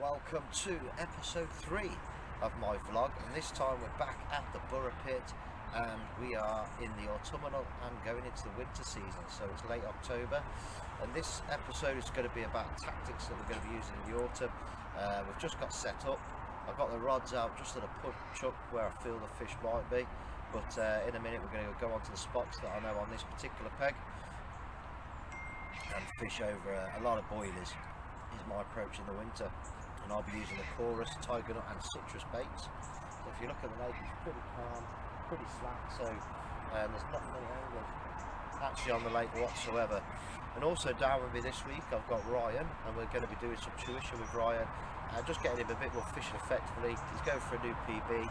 Welcome to episode 3 of my vlog, and this time we're back at the Borough Pit and we are in the autumnal and going into the winter season, so it's late October, and this episode is going to be about tactics that we're going to be using in the autumn. We've just got set up. I've got the rods out just at a punch up where I feel the fish might be, but in a minute we're going to go onto the spots that I know on this particular peg and fish over a lot of boilies is my approach in the winter. And I'll be using the chorus, tiger nut and citrus baits. So if you look at the lake, it's pretty calm, pretty slack, so there's not many anglers actually on the lake whatsoever. And also down with me this week I've got Ryan, and we're going to be doing some tuition with Ryan, just getting him a bit more fishing effectively. He's going for a new PB.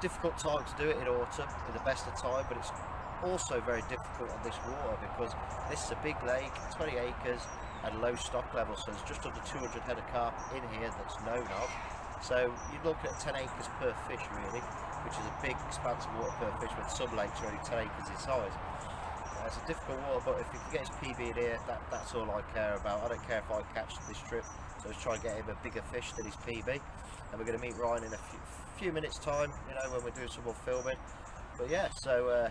Difficult time to do it in autumn, in the best of time, but it's also very difficult on this water because this is a big lake, 20 acres, and low stock level, so there's just under 200 head of carp in here that's known of. So you're looking at 10 acres per fish really, which is a big expanse of water per fish, when some lakes are only 10 acres in size. It's a difficult water, but if he can get his PB in here, that's all I care about. I don't care if I catch this trip, so let's try and get him a bigger fish than his PB. And we're going to meet Ryan in a few minutes time, you know, when we're doing some more filming. But yeah, so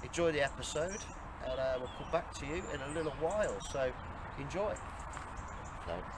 enjoy the episode, and we'll come back to you in a little while, so enjoy. Thanks.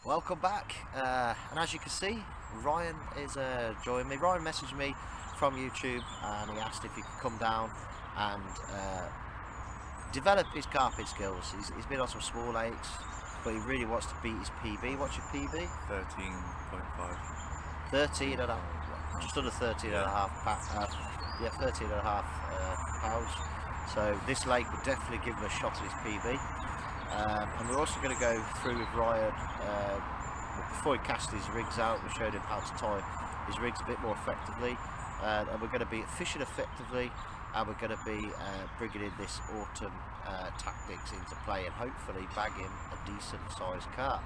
Welcome back, and as you can see, Ryan is joining me. Ryan messaged me from YouTube and he asked if he could come down and develop his carping skills. He's been on some small lakes, but he really wants to beat his PB. What's your PB? 13.5. 13 and a half, just under 13 and a half, 13 and a half pounds. So this lake would definitely give him a shot at his PB. And we're also going to go through with Ryan, before he cast his rigs out, we showed him how to tie his rigs a bit more effectively, and we're going to be fishing effectively, and we're going to be bringing in this autumn tactics into play and hopefully bagging a decent sized carp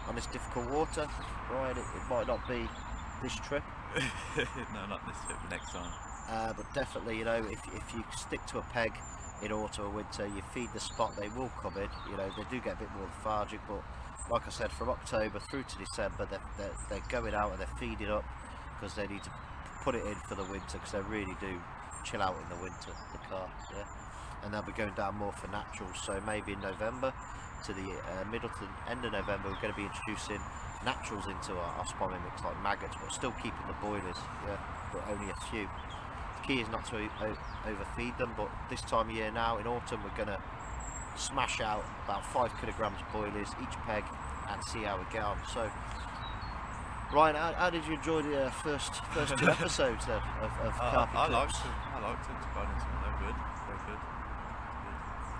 on this difficult water. Ryan, it might not be this trip. No, not this trip, next time. But definitely, you know, if you stick to a peg in autumn or winter, you feed the spot, they will come in. You know, they do get a bit more lethargic, but like I said, from October through to December, they're going out and they're feeding up because they need to put it in for the winter, because they really do chill out in the winter, the carp, yeah. And they'll be going down more for naturals, so maybe in November to the middle to end of November, we're going to be introducing naturals into our spawning mix, like maggots, but still keeping the boilers, yeah, but only a few. The key is not to overfeed them, but this time of year now, in autumn, we're going to smash out about 5 kilograms of boilies each peg and see how we get on. So, Ryan, how did you enjoy the first 2 episodes then of carping? I liked it, to be honest. They're good, very good.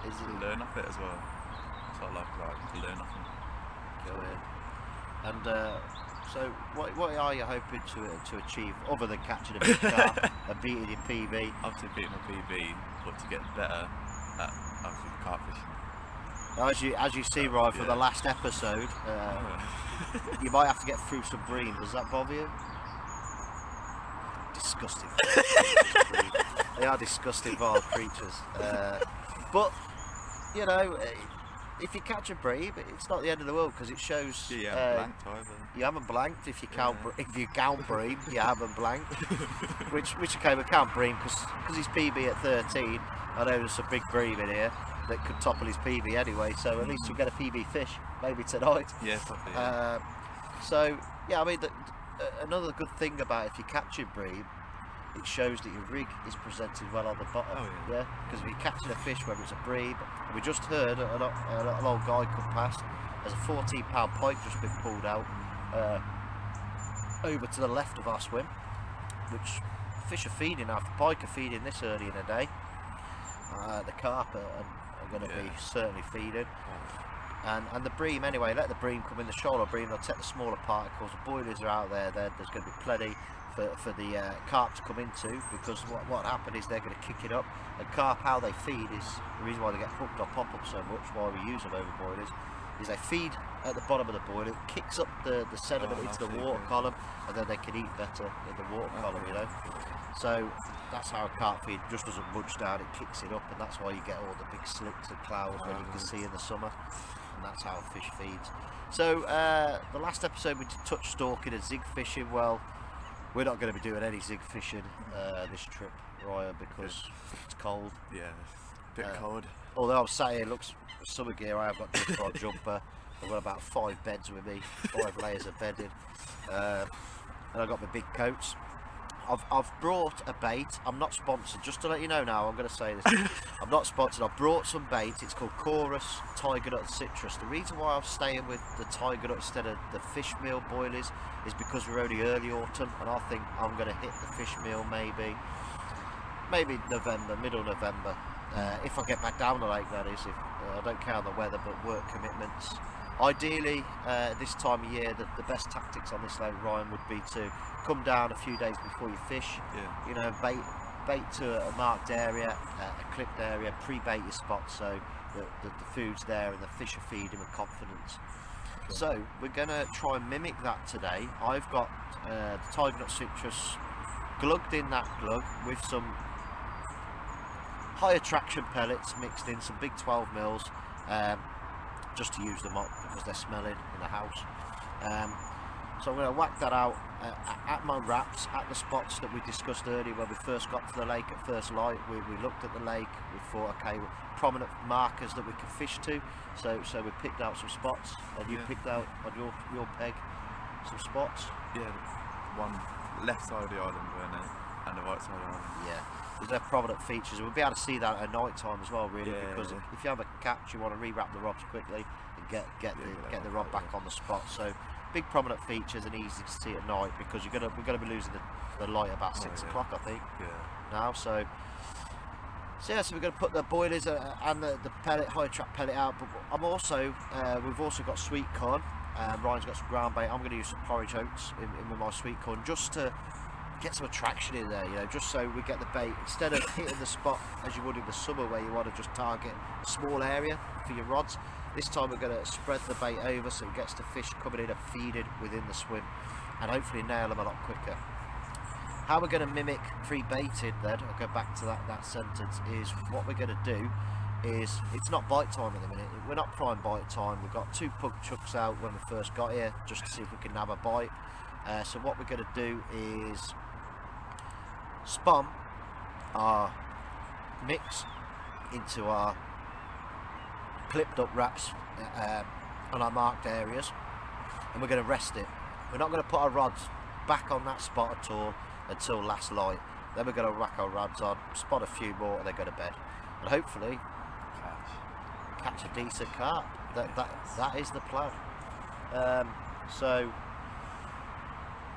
Is it learn off it as well? So I like to learn off them. Go in. And So what are you hoping to achieve other than catching a big carp and beating your PB? Obviously beating my PB, but to get better at obviously carp fishing. As you see, Ryan, from the Yeah. last episode, you might have to get through some bream. Does that bother you? Disgusting. They are disgusting vile creatures. But you know, if you catch a bream, it's not the end of the world because it shows Yeah, blanked either. you haven't blanked. If you count, Yeah. if you count bream, you haven't blanked. which okay, we count bream because he's PB at 13. I know there's some big bream in here that could topple his PB anyway. So at least we'll get a PB fish maybe tonight. Yeah, probably. Yeah. So yeah, I mean, another good thing about if you capture bream, it shows that your rig is presented well on the bottom. Oh, yeah. Because if you're catching a fish, whether it's a bream, we just heard an old guy come past. There's a 14-pound pike just been pulled out over to the left of our swim, which fish are feeding now. If the pike are feeding this early in the day, the carp are going to be certainly feeding. And the bream anyway, let the bream come in, the shoal bream, they'll take the smaller particles, the boilies are out there, there's going to be plenty for the carp to come into, because what happened is they're going to kick it up, and carp, how they feed is, the reason why they get hooked or pop up so much, why we use them over boilers, is they feed at the bottom of the boiler, it kicks up the sediment into the water column, and then they can eat better in the water column, you know. So that's how a carp feed just doesn't budge down, it kicks it up, and that's why you get all the big slicks and clouds when you can see in the summer. And that's how a fish feeds. So the last episode we touched stalking and zig fishing. Well, we're not going to be doing any zig fishing this trip, Ryan, because it's cold. Yeah, it's a bit cold. Although I'm sat here, looks summer gear. I have got just for a jumper. I've got about 5 beds with me, 5 layers of bedding, and I've got my big coats. I've brought a bait. I'm not sponsored, just to let you know now, I'm going to say this. I'm not sponsored. I've brought some bait. It's called Chorus Tiger Nut and Citrus. The reason why I'm staying with the Tiger Nut instead of the fish meal boilies is because we're only early autumn, and I think I'm going to hit the fish meal maybe November, middle November. If I get back down the lake, that is. If I don't count the weather, but work commitments. Ideally, this time of year, the best tactics on this lake, Ryan, would be to come down a few days before you fish. Yeah. You know, bait to a marked area, a clipped area, pre-bait your spots so the food's there and the fish are feeding with confidence. Okay. So we're going to try and mimic that today. I've got the Tiger Nut Citrus glugged in that glug with some high attraction pellets mixed in, some big 12 mils, just to use them up because they're smelling in the house. So I'm going to whack that out at my wraps at the spots that we discussed earlier when we first got to the lake at first light. We looked at the lake, we thought, okay, prominent markers that we can fish to, so we picked out some spots, and you picked out on your peg some spots. Yeah, one left side of the island and the right side of the island. Yeah, they're prominent features, and we'll be able to see that at night time as well, really, because if you have a catch, you want to re-wrap the rods quickly and get the rod back on the spot. So big prominent features and easy to see at night, because we're going to be losing the light about 6 o'clock, I think. Yeah. Now, so yeah, so we're going to put the boilies and the pellet, high trap pellet out. But I'm also we've also got sweet corn. Ryan's got some ground bait. I'm going to use some porridge oats in with my sweet corn, just to get some attraction in there, you know, just so we get the bait, instead of hitting the spot as you would in the summer where you want to just target a small area for your rods. This time we're going to spread the bait over so it gets the fish coming in and feeding within the swim, and hopefully nail them a lot quicker. How we're going to mimic pre-baiting then, I'll go back to that sentence, is what we're going to do is, it's not bite time at the minute, we're not prime bite time. We've got 2 pug chucks out when we first got here just to see if we can nab a bite. So what we're going to do is spun our mix into our clipped up wraps on our marked areas, and we're going to rest it. We're not going to put our rods back on that spot at all until last light. Then we're going to whack our rods on, spot a few more, and then go to bed, and hopefully catch a decent carp. That is the plan. So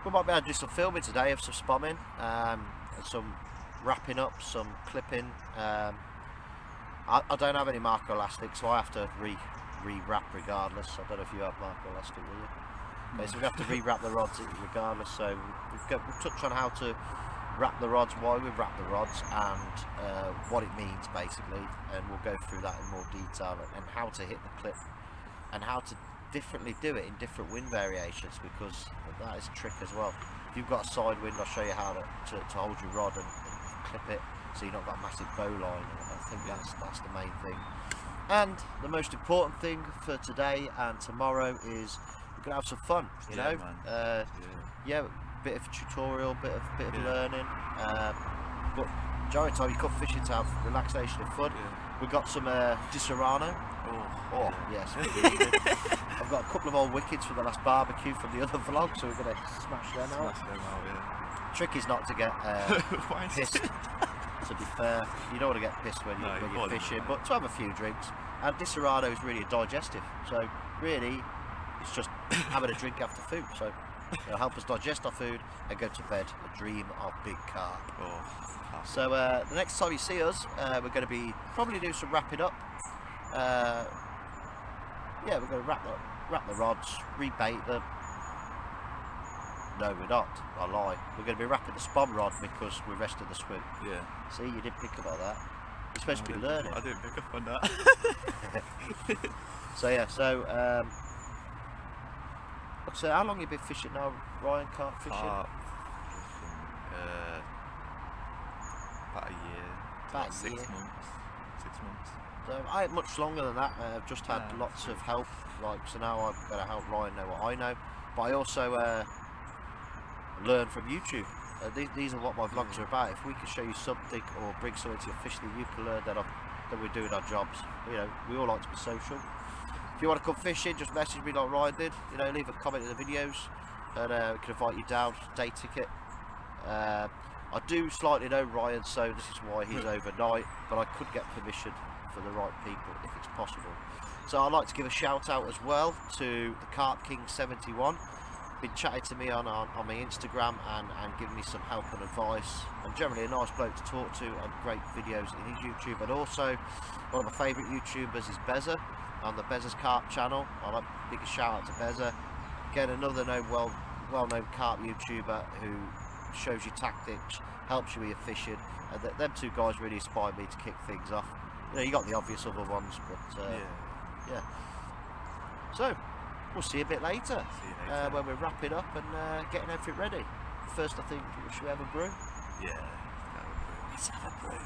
we might be able to do some filming today of some spomming, and some wrapping up, some clipping. I don't have any marker elastic, so I have to re-wrap regardless. I don't know if you have marker elastic, will you? Okay, so we have to re-wrap the rods regardless. So we'll touch on how to wrap the rods, why we wrap the rods, and what it means basically, and we'll go through that in more detail, and how to hit the clip, and how to differently do it in different wind variations, because that is a trick as well. If you've got a side wind, I'll show you how to hold your rod and clip it so you've not got a massive bow line. I think that's the main thing. And the most important thing for today and tomorrow is we're gonna have some fun, you know. Yeah, bit of tutorial, bit of learning. But majority of the time you come fishing to have relaxation and fun. We've got some Disaronno. Oh yes. I've got a couple of old wickets from the last barbecue from the other vlog, so we're gonna smash them out. Trick is not to get pissed. To be fair, you don't want to get pissed when you're fishing, but to have a few drinks. And Disaronno is really digestive, so really it's just having a drink after food. So it'll help us digest our food and go to bed and dream of big carp. So the next time you see us, we're going to be probably do some wrapping up. Yeah, we're going to wrap the rods, rebait them. No, we're not. I lie. We're going to be wrapping the spom rod because we rested the swim. Yeah. See, you didn't pick up on that. You're supposed to be learning. I didn't pick up on that. So yeah, so how long have you been fishing now, Ryan? Carp fishing? About a year. About 6 months. 6 months. So I ain't much longer than that. I've just had lots of help. So now I've got to help Ryan know what I know. But I also learn from YouTube. These are what my vlogs are about. If we can show you something or bring something to your fish that you can learn, then we're doing our jobs. You know, we all like to be social. If you want to come fishing, just message me like Ryan did. You know, leave a comment in the videos, and we can invite you down. Day ticket. I do slightly know Ryan, so this is why he's overnight. But I could get permission for the right people if it's possible. So I'd like to give a shout out as well to the Carp King 71. Been chatting to me on my Instagram and giving me some help and advice, and generally a nice bloke to talk to, and great videos in his YouTube. And also one of my favourite YouTubers is Beza on the Beza's Carp channel. I'd like to give a shout out to Beza. Again, another well-known carp YouTuber who shows you tactics, helps you with your fishing, and them two guys really inspired me to kick things off. You know, you got the obvious other ones, but yeah. So we'll see you a bit later, when we're wrapping up and getting everything ready. First, I think, should we have a brew? Yeah, let's have a brew.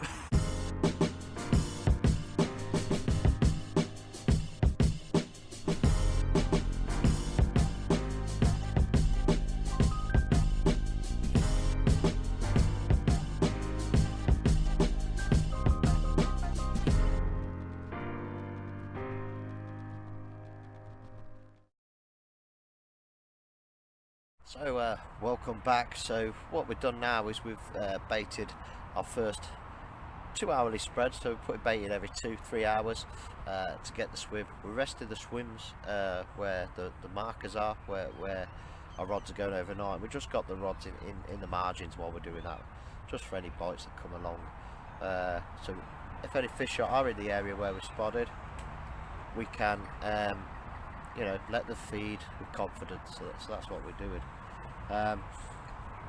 So welcome back. So what we've done now is we've baited our first 2-hourly spread, so we're putting bait in every 2-3 hours to get the swim. We rested the swims where the markers are, where our rods are going overnight. We just got the rods in the margins while we're doing that, just for any bites that come along. So if any fish are in the area where we're spotted, we can you know, let them feed with confidence. So that's what we're doing. Trying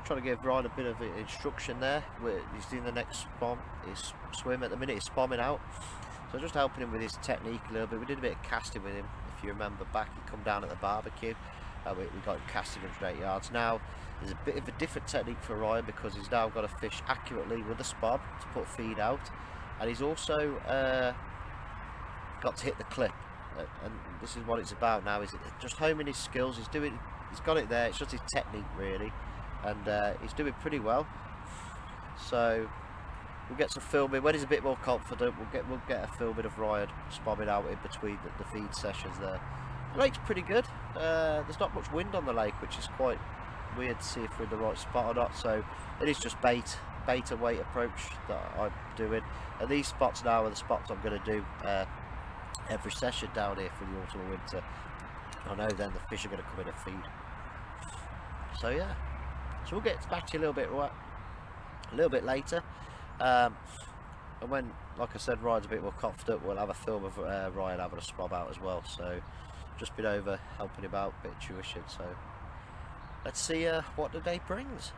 to give Ryan a bit of instruction there. He's doing the next his swim at the minute. He's spomming out, so just helping him with his technique a little bit. We did a bit of casting with him, if you remember back. He come down at the barbecue. We got him casting 108 yards. Now there's a bit of a different technique for Ryan, because he's now got to fish accurately with the spom to put feed out, and he's also got to hit the clip. And this is what it's about now, is just homing his skills. He's got it there. It's just his technique really, and he's doing pretty well. So we'll get some filming when he's a bit more confident. We'll get a filming of Ryan spomming out in between the feed sessions there. The lake's pretty good. There's not much wind on the lake, which is quite weird to see if we're in the right spot or not. So it is just bait and weight approach that I'm doing, and these spots now are the spots I'm going to do every session down here for the autumn and winter. I know then the fish are going to come in and feed. So yeah, so we'll get back to you a little bit later, and when, like I said, Ryan's a bit more confident, we'll have a film of Ryan having a spom out as well. So just been over helping him out, a bit of tuition, so let's see what the day brings.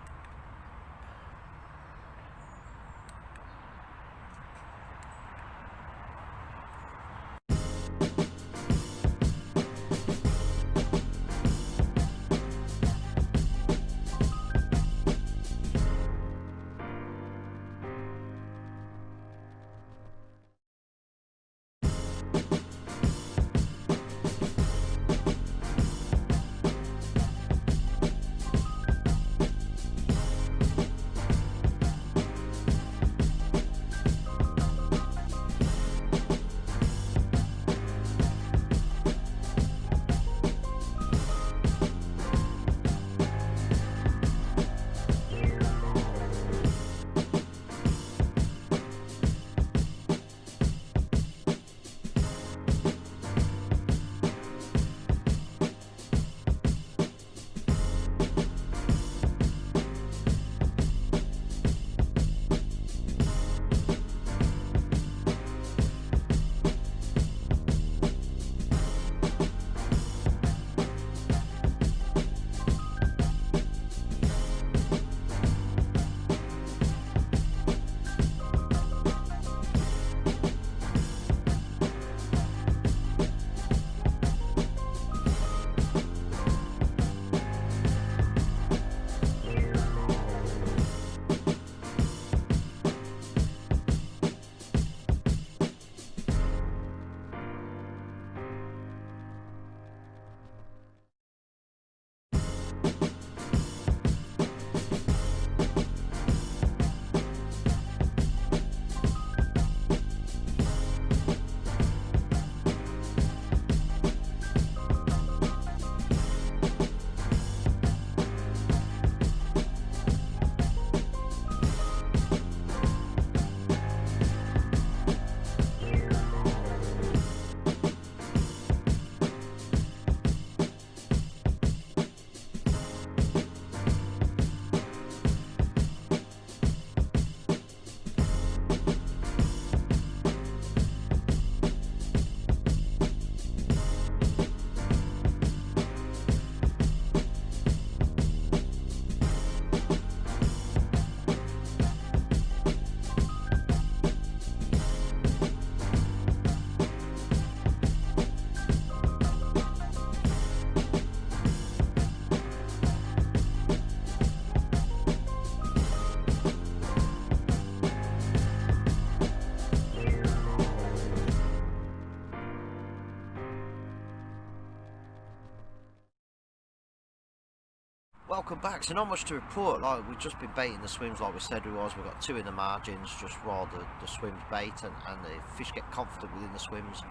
Welcome back. So not much to report. Like, we've just been baiting the swims like we said we was. We've got 2 in the margins just while the swims bait and the fish get confident within the swims.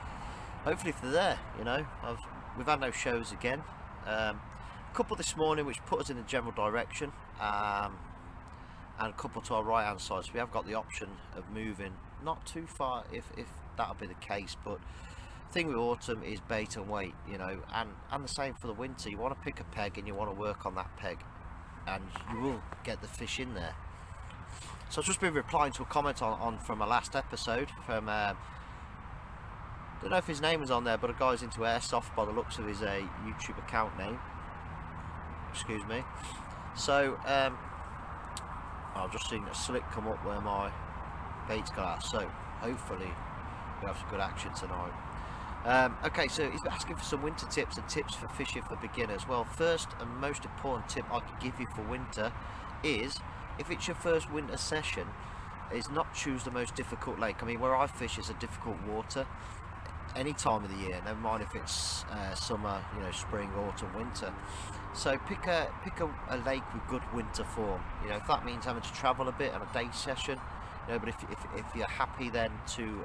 Hopefully if they're there, you know. We've had no shows again. A couple this morning which put us in a general direction, and a couple to our right hand side, so we have got the option of moving not too far if that'll be the case. But the thing with autumn is bait and wait, you know, and the same for the winter. You want to pick a peg and you want to work on that peg, and you will get the fish in there. So I've just been replying to a comment on from a last episode from don't know if his name is on there, but a guy's into airsoft by the looks of his YouTube account name. Excuse me. So I've just seen a slick come up where my bait's got out, so hopefully we have some good action tonight. Okay, so he's asking for some winter tips and tips for fishing for beginners. Well, first and most important tip I could give you for winter is, if it's your first winter session, is not choose the most difficult lake. I mean, where I fish is a difficult water any time of the year, never mind if it's summer, you know, spring, autumn, winter. So pick a lake with good winter form. You know, if that means having to travel a bit on a day session, you know, but if you're happy then to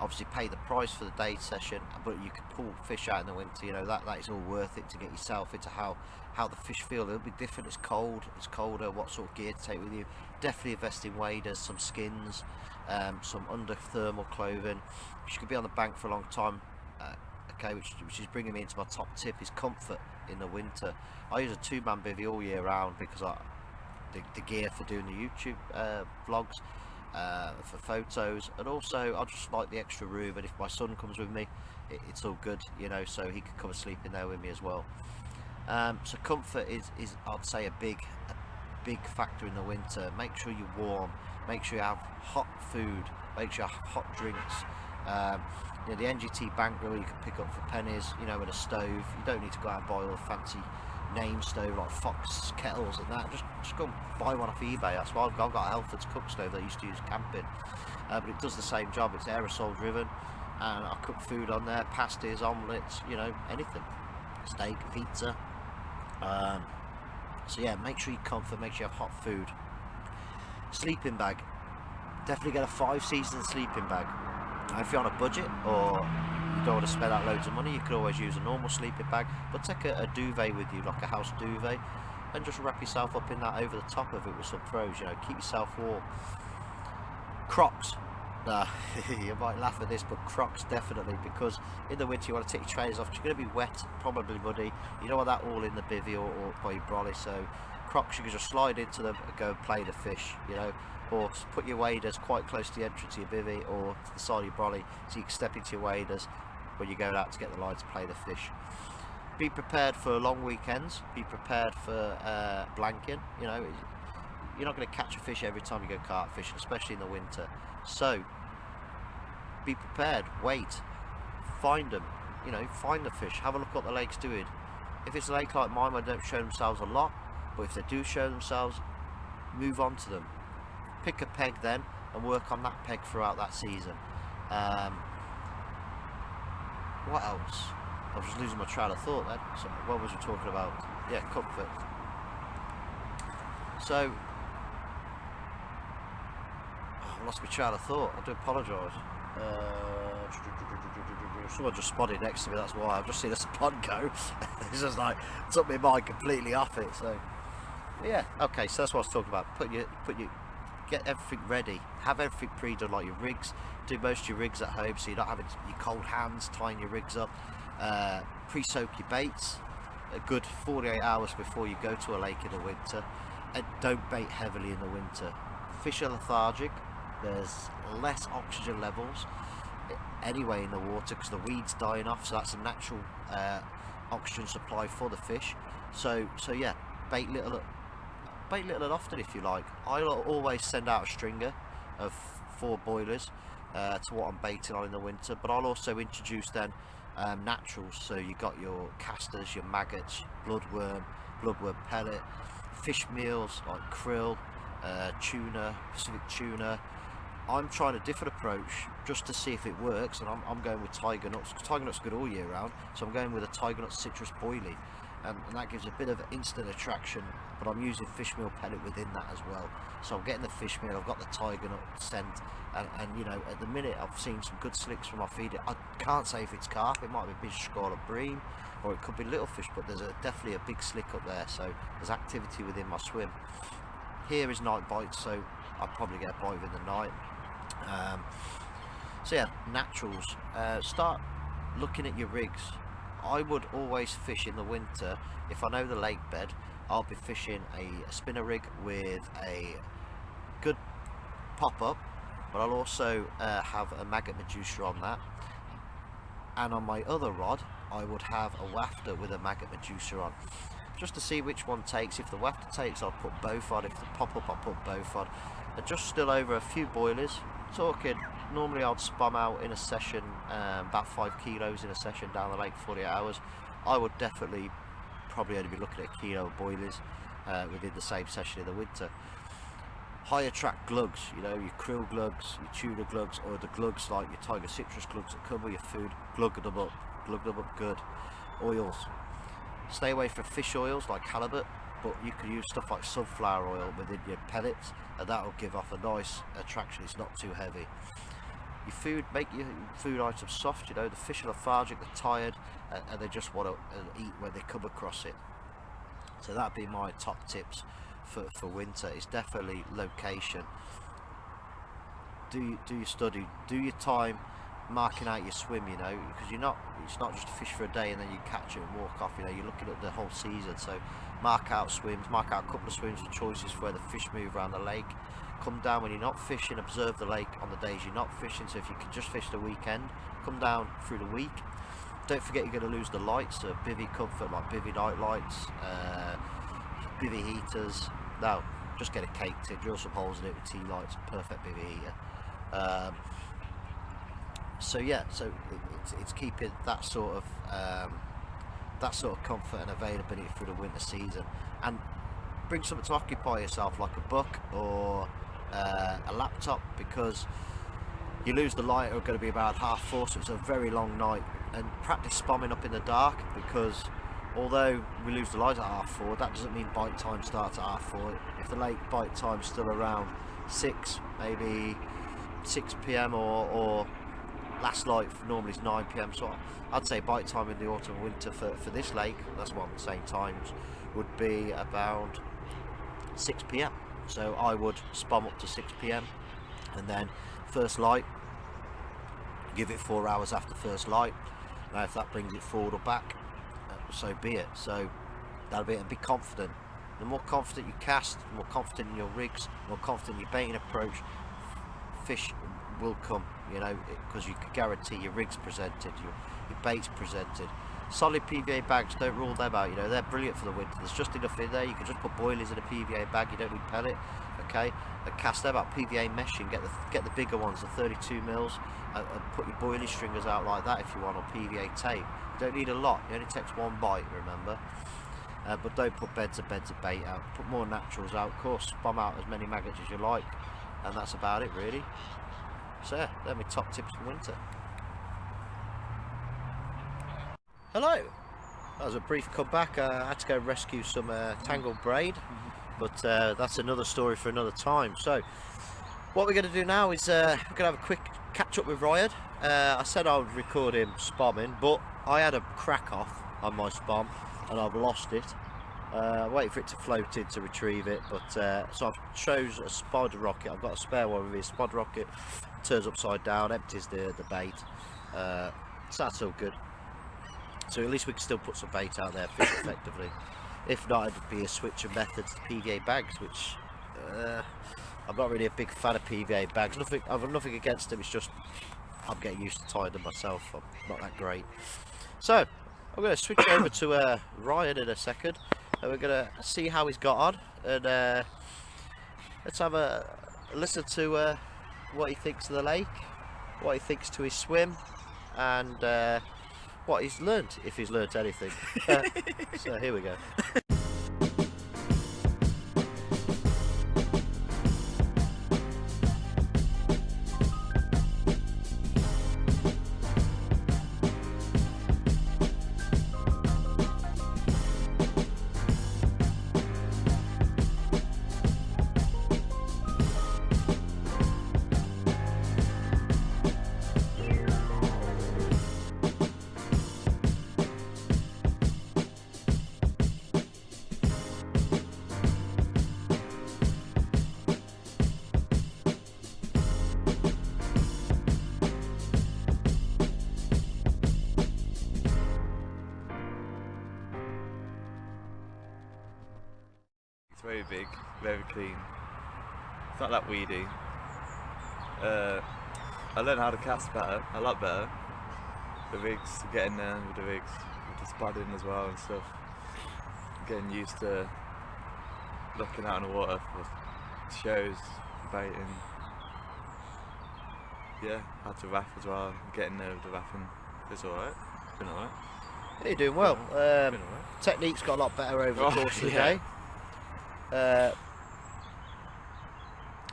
obviously pay the price for the day session, but you can pull fish out in the winter, you know, that is all worth it to get yourself into how the fish feel. It'll be different. It's cold, it's colder. What sort of gear to take with you? Definitely invest in waders, some skins, some under thermal clothing. You could be on the bank for a long time. Okay, which is bringing me into my top tip, is comfort in the winter. I use a 2-man bivvy all year round because the gear for doing the YouTube vlogs, for photos, and also I just like the extra room, and if my son comes with me, it's all good, you know, so he can come and sleep in there with me as well. So comfort is I'd say a big factor in the winter. Make sure you're warm, make sure you have hot food, make sure you have hot drinks. You know, the NGT bank grill you can pick up for pennies, you know, and a stove. You don't need to go out and buy all the fancy name stove like Fox kettles and that. Just go and buy one off eBay. That's why I've got a Halfords cook stove that I used to use camping, but it does the same job. It's aerosol driven, and I cook food on there, pasties, omelettes, you know, anything, steak, pizza. So yeah, make sure you comfort, make sure you have hot food. Sleeping bag, definitely get a 5-season sleeping bag. Now, if you're on a budget or you don't want to spend out loads of money, you could always use a normal sleeping bag, but take a duvet with you, like a house duvet, and just wrap yourself up in that over the top of it with some throws, you know, keep yourself warm. Crocs. You might laugh at this, but Crocs definitely, because in the winter you want to take your trainers off, you're going to be wet, probably muddy, you don't want that all in the bivvy or by your brolly, so Crocs you can just slide into them and go and play the fish, you know, or put your waders quite close to the entrance of your bivvy or to the side of your brolly, so you can step into your waders when you're going out to get the line to play the fish. Be prepared for long weekends, be prepared for blanking, you know, you're not going to catch a fish every time you go carp fishing, especially in the winter, so be prepared, wait, find them, you know, find the fish, have a look what the lake's doing. If it's a lake like mine where they don't show themselves a lot, but if they do show themselves, move on to them. Pick a peg then and work on that peg throughout that season. What else? I was just losing my train of thought then. So what was we talking about? Yeah, comfort. So I lost my train of thought. I do apologise. Someone just spotted next to me, that's why. I've just seen a spot go. It's just like took my mind completely off it. So yeah, okay, so that's what I was talking about. Get everything ready, have everything pre-done, like your rigs. Do most of your rigs at home, so you're not having your cold hands tying your rigs up. Pre-soak your baits a good 48 hours before you go to a lake in the winter, and don't bait heavily in the winter. Fish are lethargic, there's less oxygen levels anyway in the water because the weed's dying off, so that's a natural oxygen supply for the fish. So yeah, bait little and often if you like. I'll always send out a stringer of 4 boilers to what I'm baiting on in the winter, but I'll also introduce then naturals. So you got your casters, your maggots, bloodworm pellet, fish meals like krill, tuna, Pacific tuna. I'm trying a different approach just to see if it works, and I'm going with tiger nuts. Tiger nuts good all year round, so I'm going with a tiger nut citrus boilie, and that gives a bit of instant attraction, but I'm using fish meal pellet within that as well. So I'm getting the fish meal, I've got the tiger nut scent, and you know, at the minute I've seen some good slicks from my feed. I can't say if it's carp, it might be big scarlet bream, or it could be little fish, but there's definitely a big slick up there, so there's activity within my swim. Here is night bites, so I'll probably get a bite within the night. So yeah, naturals. Start looking at your rigs. I would always fish in the winter, if I know the lake bed, I'll be fishing a spinner rig with a good pop-up, but I'll also have a maggot medusa on that, and on my other rod I would have a wafter with a maggot medusa on, just to see which one takes. If the wafter takes, I'll put both on. If the pop-up, I'll put both on. And just still over a few boilers, talking, normally I'd spum out in a session about 5 kilos in a session down the lake, 48 hours. I would definitely probably only be looking at a kilo of boilers within the same session in the winter. High attract glugs, you know, your krill glugs, your tuna glugs, or the glugs like your tiger citrus glugs that cover your food. Glug them up good. Oils, stay away from fish oils like halibut, but you can use stuff like sunflower oil within your pellets, and that will give off a nice attraction. It's not too heavy. Your food, make your food items soft. You know, the fish are lethargic, they're tired, and they just want to eat when they come across it. So that'd be my top tips for winter. It's definitely location. Do your study, do your time, marking out your swim, you know, because it's not just a fish for a day and then you catch it and walk off, you know, you're looking at the whole season. So mark out swims, mark out a couple of swims for choices for where the fish move around the lake. Come down when you're not fishing, observe the lake on the days you're not fishing. So if you can just fish the weekend, come down through the week. Don't forget you're going to lose the lights, so bivvy comfort like bivvy night lights, bivvy heaters. No, just get a cake tin, drill some holes in it with tea lights, perfect bivvy heater. So yeah, so it's keeping that sort of comfort and availability through the winter season, and bring something to occupy yourself like a book or a laptop, because you lose the light are going to be about 4:30, so it's a very long night. And practice spomming up in the dark, because although we lose the light at 4:30, that doesn't mean bite time starts at 4:30. If the lake bite time's still around 6, maybe 6 p.m. or last light normally is 9 p.m. So I'd say bite time in the autumn and winter for this lake, that's what I'm saying, times would be about 6 p.m. So I would spom up to 6 p.m. and then first light, give it 4 hours after first light. Now if that brings it forward or back, so be it. So that'll be it, and be confident. The more confident you cast, the more confident in your rigs, the more confident in your baiting approach, fish will come, you know, because you can guarantee your rig's presented, your bait's presented. Solid PVA bags, don't rule them out, you know, they're brilliant for the winter. There's just enough in there, you can just put boilies in a PVA bag, you don't need pellet, okay? And cast them out, PVA meshing, get the bigger ones, the 32 mils, and put your boilie stringers out like that if you want, or PVA tape. You don't need a lot, it only takes one bite, remember? But don't put beds of bait out, put more naturals out, of course, spom out as many maggots as you like, and that's about it really. So yeah, they're my top tips for winter. Hello! That was a brief comeback. I had to go rescue some tangled braid, but that's another story for another time. So what we're going to do now is we're going to have a quick catch up with Ryan. I said I would record him spomming, but I had a crack off on my spom and I've lost it. Waiting for it to float in to retrieve it, but so I've chose a spod rocket. I've got a spare one with his spod rocket, turns upside down, empties the bait, so that's all good. So at least we can still put some bait out there, fish effectively. If not, it'd be a switch of methods to PVA bags, which I'm not really a big fan of PVA bags. I've nothing against them, it's just I'm getting used to tying them myself. I'm not that great. So I'm going to switch over to Ryan in a second, and we're going to see how he's got on, and let's have a listen to what he thinks of the lake, what he thinks to his swim, and what he's learnt, if he's learnt anything. So here we go. It's very big, very clean. It's not that weedy. I learned how to cast better, a lot better. The rigs, getting there with the rigs, with the spodding as well and stuff. Getting used to looking out in the water for shows, baiting. Yeah, had to raff as well. Getting there with the raffing. It's alright. Been alright. You're doing well. Been alright. Technique's got a lot better over the course of the day.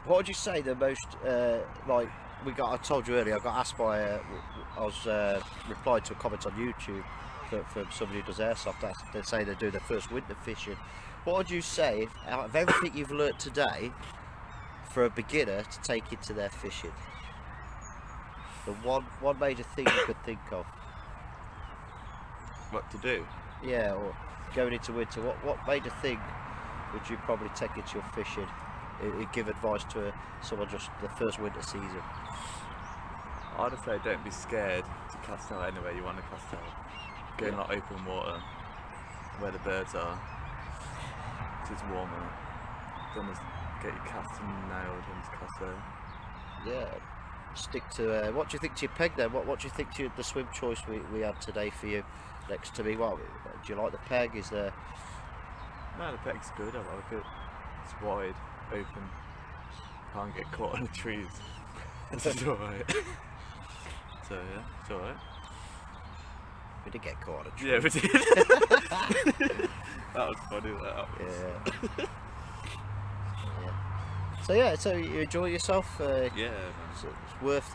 What would you say the most like I told you earlier, I got asked by I was replied to a comment on YouTube from somebody who does airsoft. They say they do their first winter fishing. What would you say out of everything you've learnt today for a beginner to take into their fishing? The one major thing you could think of. What to do? Yeah, or going into winter, what major thing would you probably take into your fishing? Give advice to someone just the first winter season. I'd say don't be scared to cast out anywhere you want to cast out. Go in like open water where the birds are, which is warmer. Then just get your casting nailed and just cast out. Yeah. Stick to. What do you think to your peg then? What do you think to the swim choice we had today for you next to me? What do you like the peg? Is there? No, the peg's good. I like it. It's wide, open. Can't get caught on the trees. It's alright. So yeah, it's alright. We did get caught on a tree. Yeah, we did. That was funny. That. Yeah. Yeah. So you enjoy yourself. Yeah, man. It's worth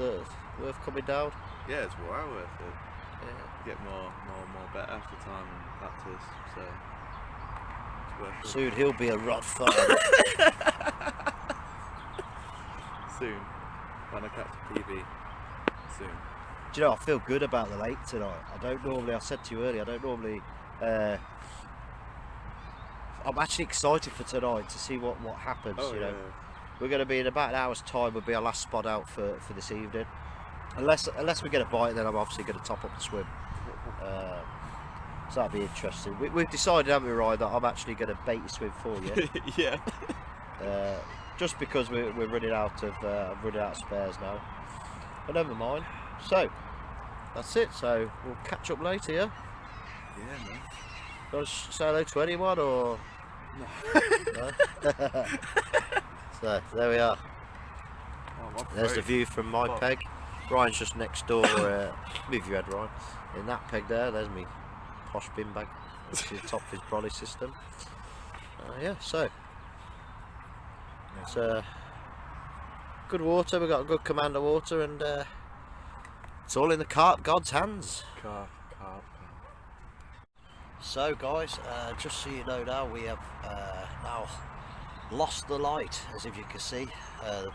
coming down. Yeah, it's well worth it. Yeah. You get more better after time and practice. So it's worth it. Soon he'll be a rod farmer. Soon, when I catch a PB. Soon. Do you know, I feel good about the lake tonight. I said to you earlier, I don't normally, I'm actually excited for tonight to see what happens, Oh, you know. yeah. We're going to be in about an hour's time, will be our last spot out for this evening. Unless we get a bite, then I'm obviously going to top up the swim. So that'll be interesting. We've decided, haven't we, Ryan, that I'm actually going to bait your swim for you. Yeah. Just because we're running out of spares now. But never mind. So that's it. So we'll catch up later. Yeah. Yeah, man. You want to say hello to anyone or? No. So there we are. Oh, my There's the throat. view from my Fuck. peg. Ryan's just next door. Move your head, Ryan. In that peg there, there's me posh bin bag. Which is the top of his brolly system. Yeah. So it's good water. We've got a good command of water, and it's all in the carp god's hands. Carp. So guys, just so you know now, we have now lost the light, as if you can see. The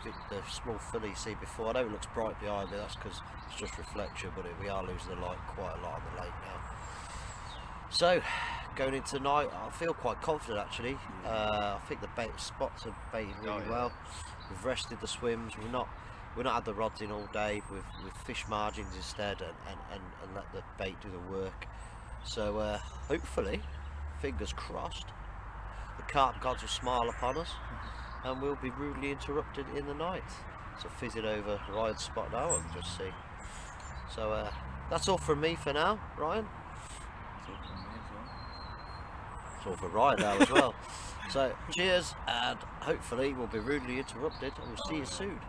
small filly you see before, I know it looks bright behind me, that's because it's just reflection, but we are losing the light quite a lot on the lake now. So, going into tonight, I feel quite confident actually. I think the bait spots are baited really well. We've rested the swims, we've not had the rods in all day, we've fished margins instead and let the bait do the work. So hopefully, fingers crossed, the carp gods will smile upon us and we'll be rudely interrupted in the night. So fizzing over Ryan's spot now, I can just see. So that's all from me for now, Ryan. It's all for Ryan now as well. So cheers, and hopefully we'll be rudely interrupted and we'll see you soon.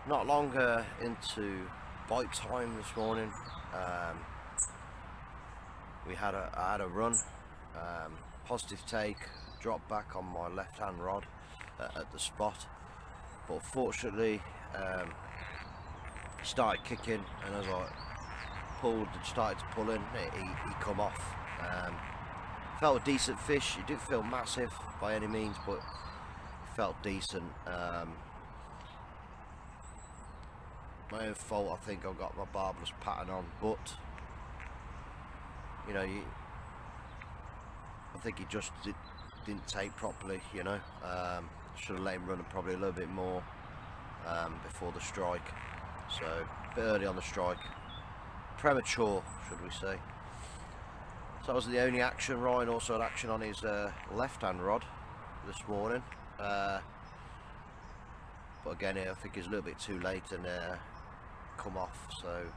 Not long into bite time this morning. I had a run, positive take, drop back on my left hand rod at the spot, but fortunately started kicking, and as I pulled and started to pull in, he come off. Felt a decent fish. It didn't feel massive by any means, but it felt decent. My own fault, I think. I've got my barbless pattern on, but you know, I think he just didn't take properly. You know, should have let him run probably a little bit more before the strike. So a bit early on the strike, premature, should we say? So that was the only action. Ryan also had action on his left-hand rod this morning, but again, I think he's a little bit too late and come off. So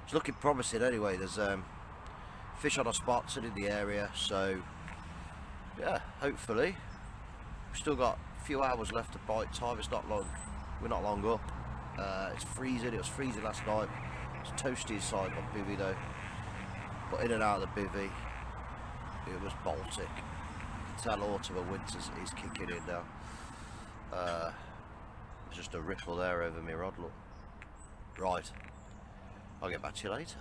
it's looking promising anyway. There's fish on our spots and in the area, so yeah, hopefully We've still got a few hours left to bite time. It's not long. We're not long up. It's freezing. It was freezing last night. It's toasty inside my bivvy though. But in and out of the bivvy, it was Baltic. You can tell autumn and winter is kicking in now. There's just a ripple there over my rod, look. Right, I'll get back to you later.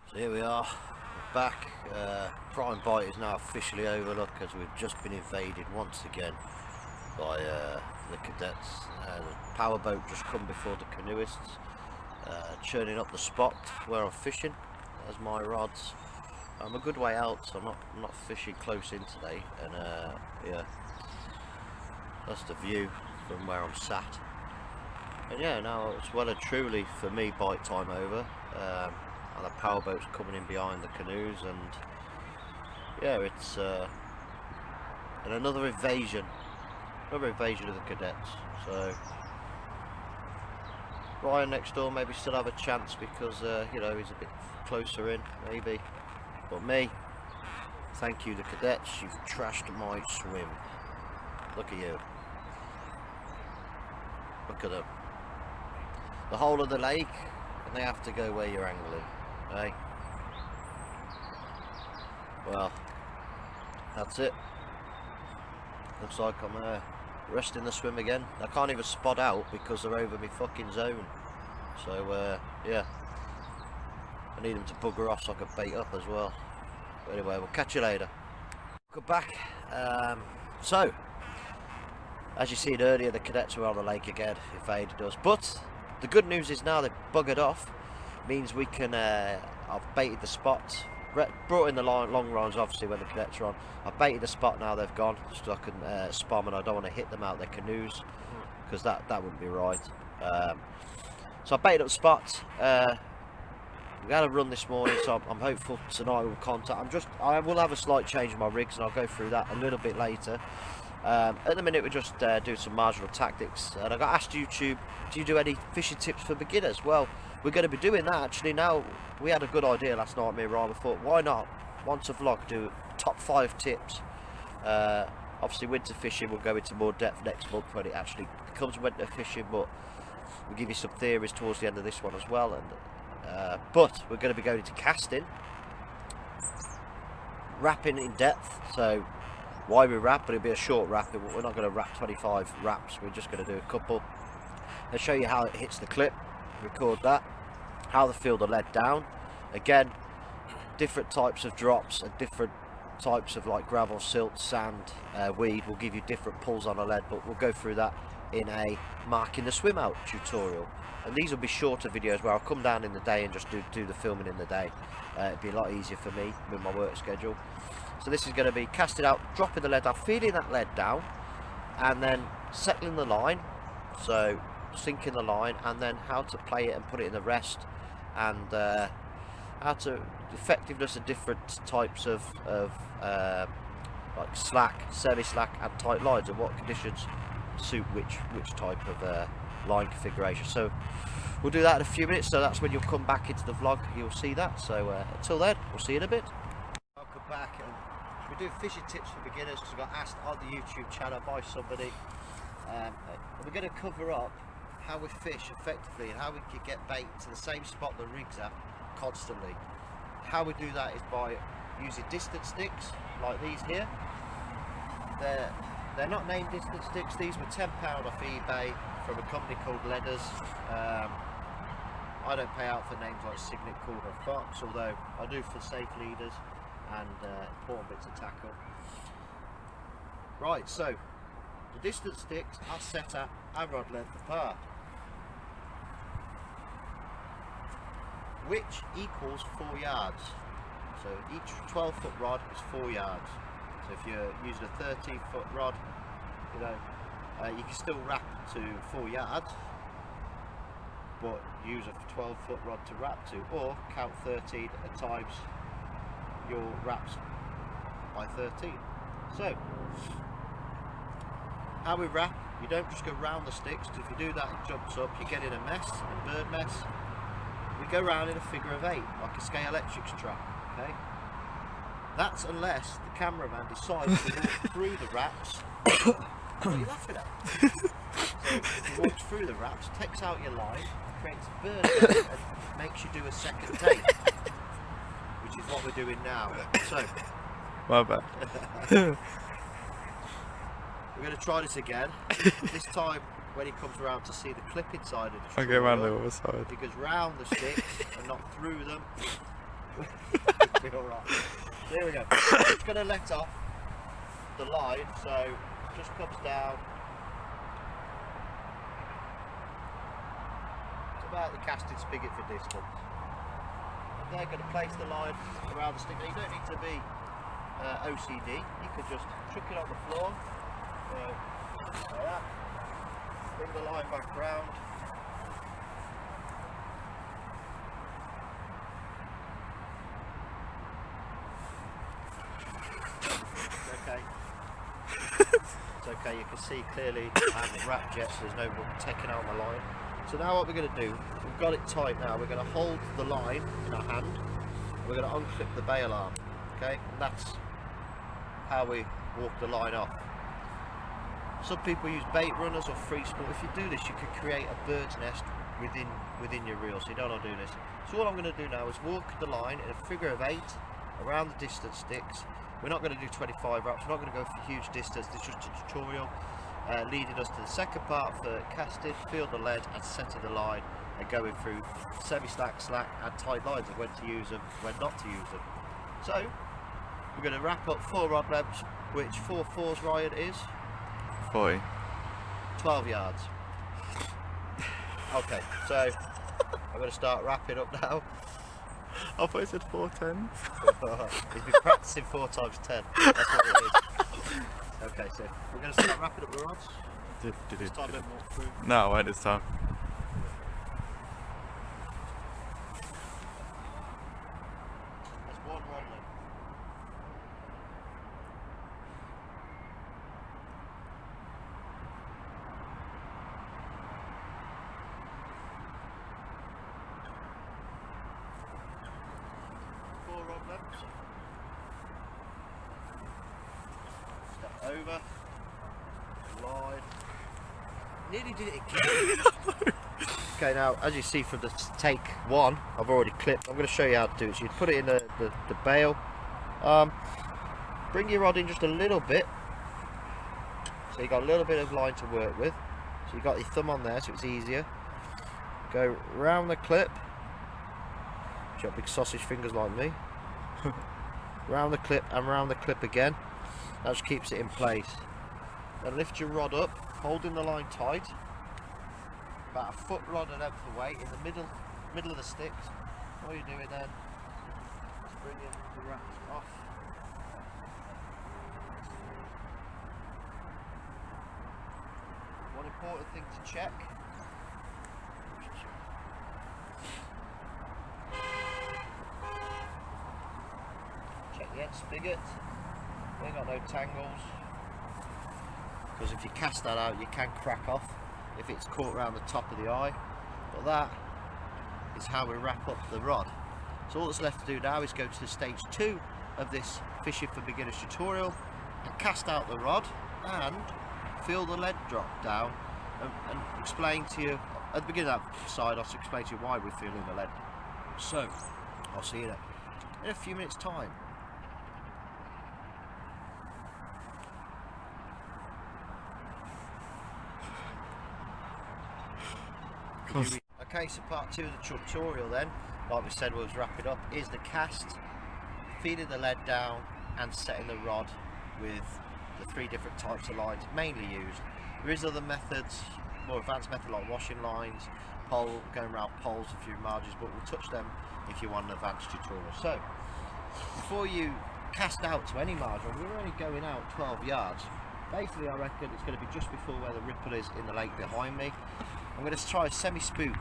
So here we are, we're back. Prime bite is now officially over, look, as we've just been invaded once again by the cadets. The powerboat just come before the canoeists, churning up the spot where I'm fishing. There's my rods. I'm a good way out, so I'm not fishing close in today, and yeah, that's the view from where I'm sat. And yeah, now it's well and truly for me bite time over. And the powerboat's coming in behind the canoes, and yeah, it's and another invasion of the cadets. So Ryan next door maybe still have a chance because you know, he's a bit closer in maybe, but me, thank you the cadets, you've trashed my swim. Look at you, look at them, the whole of the lake, and they have to go where you're angling. Hey, well, that's it. Looks like I'm resting the swim again. I can't even spot out because they're over my fucking zone. So yeah, I need them to bugger off so I can bait up as well. But anyway, we'll catch you later. Go back. So, as you seen earlier, the cadets were on the lake again, invaded us. But the good news is now they've buggered off. Means we can, I've baited the spot, brought in the long lines obviously when the cadets are on. I've baited the spot now they've gone, so I can spam, and I don't want to hit them out their canoes, because that wouldn't be right. So I baited up the spot. We had a run this morning, so I'm hopeful tonight we'll contact. I will have a slight change in my rigs, and I'll go through that a little bit later. At the minute we're just doing some marginal tactics, and I got asked YouTube, do you do any fishing tips for beginners? Well, we're going to be doing that actually now. We had a good idea last night, me and Ryan. We thought, why not once a vlog do top 5 tips. Obviously winter fishing will go into more depth next month when it actually becomes winter fishing, but we'll give you some theories towards the end of this one as well. And but we're going to be going into casting, wrapping in depth. So why we wrap, but it'll be a short wrap. We're not going to wrap 25 wraps, we're just going to do a couple. I'll show you how it hits the clip, record that, how to feel the lead down. Again, different types of drops and different types of like gravel, silt, sand, weed will give you different pulls on a lead, but we'll go through that in a marking the swim out tutorial. And these will be shorter videos where I'll come down in the day and just do the filming in the day. It'd be a lot easier for me with my work schedule. So this is going to be casting out, dropping the lead down, feeling that lead down, and then settling the line, so sinking the line, and then how to play it and put it in the rest, and how to effectiveness of different types of like slack, semi-slack and tight lines, and what conditions suit which type of line configuration. So we'll do that in a few minutes, so that's when you'll come back into the vlog, you'll see that. So until then, we'll see you in a bit. Welcome back, and we do fishing tips for beginners because we got asked on the YouTube channel by somebody. We're going to cover up how we fish effectively and how we can get bait to the same spot the rigs at constantly. How we do that is by using distance sticks like these here. They're not named distance sticks. These were £10 off eBay from a company called Leaders. I don't pay out for names like Signet, Cord or Fox, although I do for safe leaders and important bits of tackle. Right, so The distance sticks are set at a rod length apart, which equals 4 yards. So each 12-foot rod is 4 yards. So if you're using a 13-foot rod, you know, you can still wrap to 4 yards, but use a 12-foot rod to wrap to, or count 13 at times your wraps by 13. So how we wrap, you don't just go round the sticks, because if you do that it jumps up, you get in a mess, a bird mess. We go round in a figure of 8, like a Scalextric trap, okay? That's unless the cameraman decides to walk through the wraps. What are you laughing at? So he walks through the wraps, takes out your line, creates a bird mess, and makes you do a second take, which is what we're doing now. So My bad. we're going to try this again. This time when he comes around to see the clip inside of the I'll go around the tutorial, other side. he goes round the sticks and not through them. It'll be alright. There we go. It's going to let off the line, so it just comes down. It's about the casting spigot for distance. And they're going to place the line around the stick. Now, you don't need to be OCD. You could just chuck it on the floor. Like that. Bring the line back round. Okay. It's okay, you can see clearly I haven't wrapped yet, so there's no more taking out my line. So now what we're going to do, we've got it tight now, we're going to hold the line in our hand, we're going to unclip the bail arm, okay? And that's how we walk the line off. Some people use bait runners or free spool. If you do this, you can create a bird's nest within your reel, so you don't want to do this. So all I'm going to do now is walk the line in a figure of 8 around the distance sticks. We're not going to do 25 wraps, we're not going to go for huge distance, this is just a tutorial leading us to the second part for casting, feel the lead and setting the line and going through semi-slack, slack and tight lines of when to use them, when not to use them. So we're going to wrap up 4 rod lengths, which 4 fours, Ryan, is 40. 12 yards. Okay, so I'm going to start wrapping up now. I thought you said 4 tens. He's been practicing 4 times 10. That's what it is. Okay, so we're going to start wrapping up the rods. This time don't walk through. No, I won't this time. That's 1 rod length. Step over, slide. Nearly did it again. Okay, now as you see from the take 1, I've already clipped. I'm going to show you how to do it. So you put it in the bail. Bring your rod in just a little bit. So you got a little bit of line to work with. So you got your thumb on there, so it's easier. Go round the clip. You got big sausage fingers like me. Round the clip and round the clip again. That just keeps it in place. Then lift your rod up, holding the line tight. About a foot rod and length away in the middle of the sticks. All you're doing then is bringing the wraps off. One important thing to check. Check the end spigot. We ain't got no tangles. Because if you cast that out, you can crack off if it's caught around the top of the eye. But that is how we wrap up the rod. So all that's left to do now is go to the stage 2 of this Fishing for Beginners tutorial and cast out the rod and feel the lead drop down and explain to you, at the beginning of that side, I'll explain to you why we're feeling the lead. So, I'll see you in a few minutes time. Okay, so part 2 of the tutorial then, like we said, was wrap it up, is the cast, feeding the lead down and setting the rod with the 3 different types of lines mainly used. There is other methods, more advanced method like washing lines, going around poles a few margins, but we'll touch them if you want an advanced tutorial. So before you cast out to any margin, we're only going out 12 yards. Basically I reckon it's going to be just before where the ripple is in the lake behind me. I'm going to try to semi-spook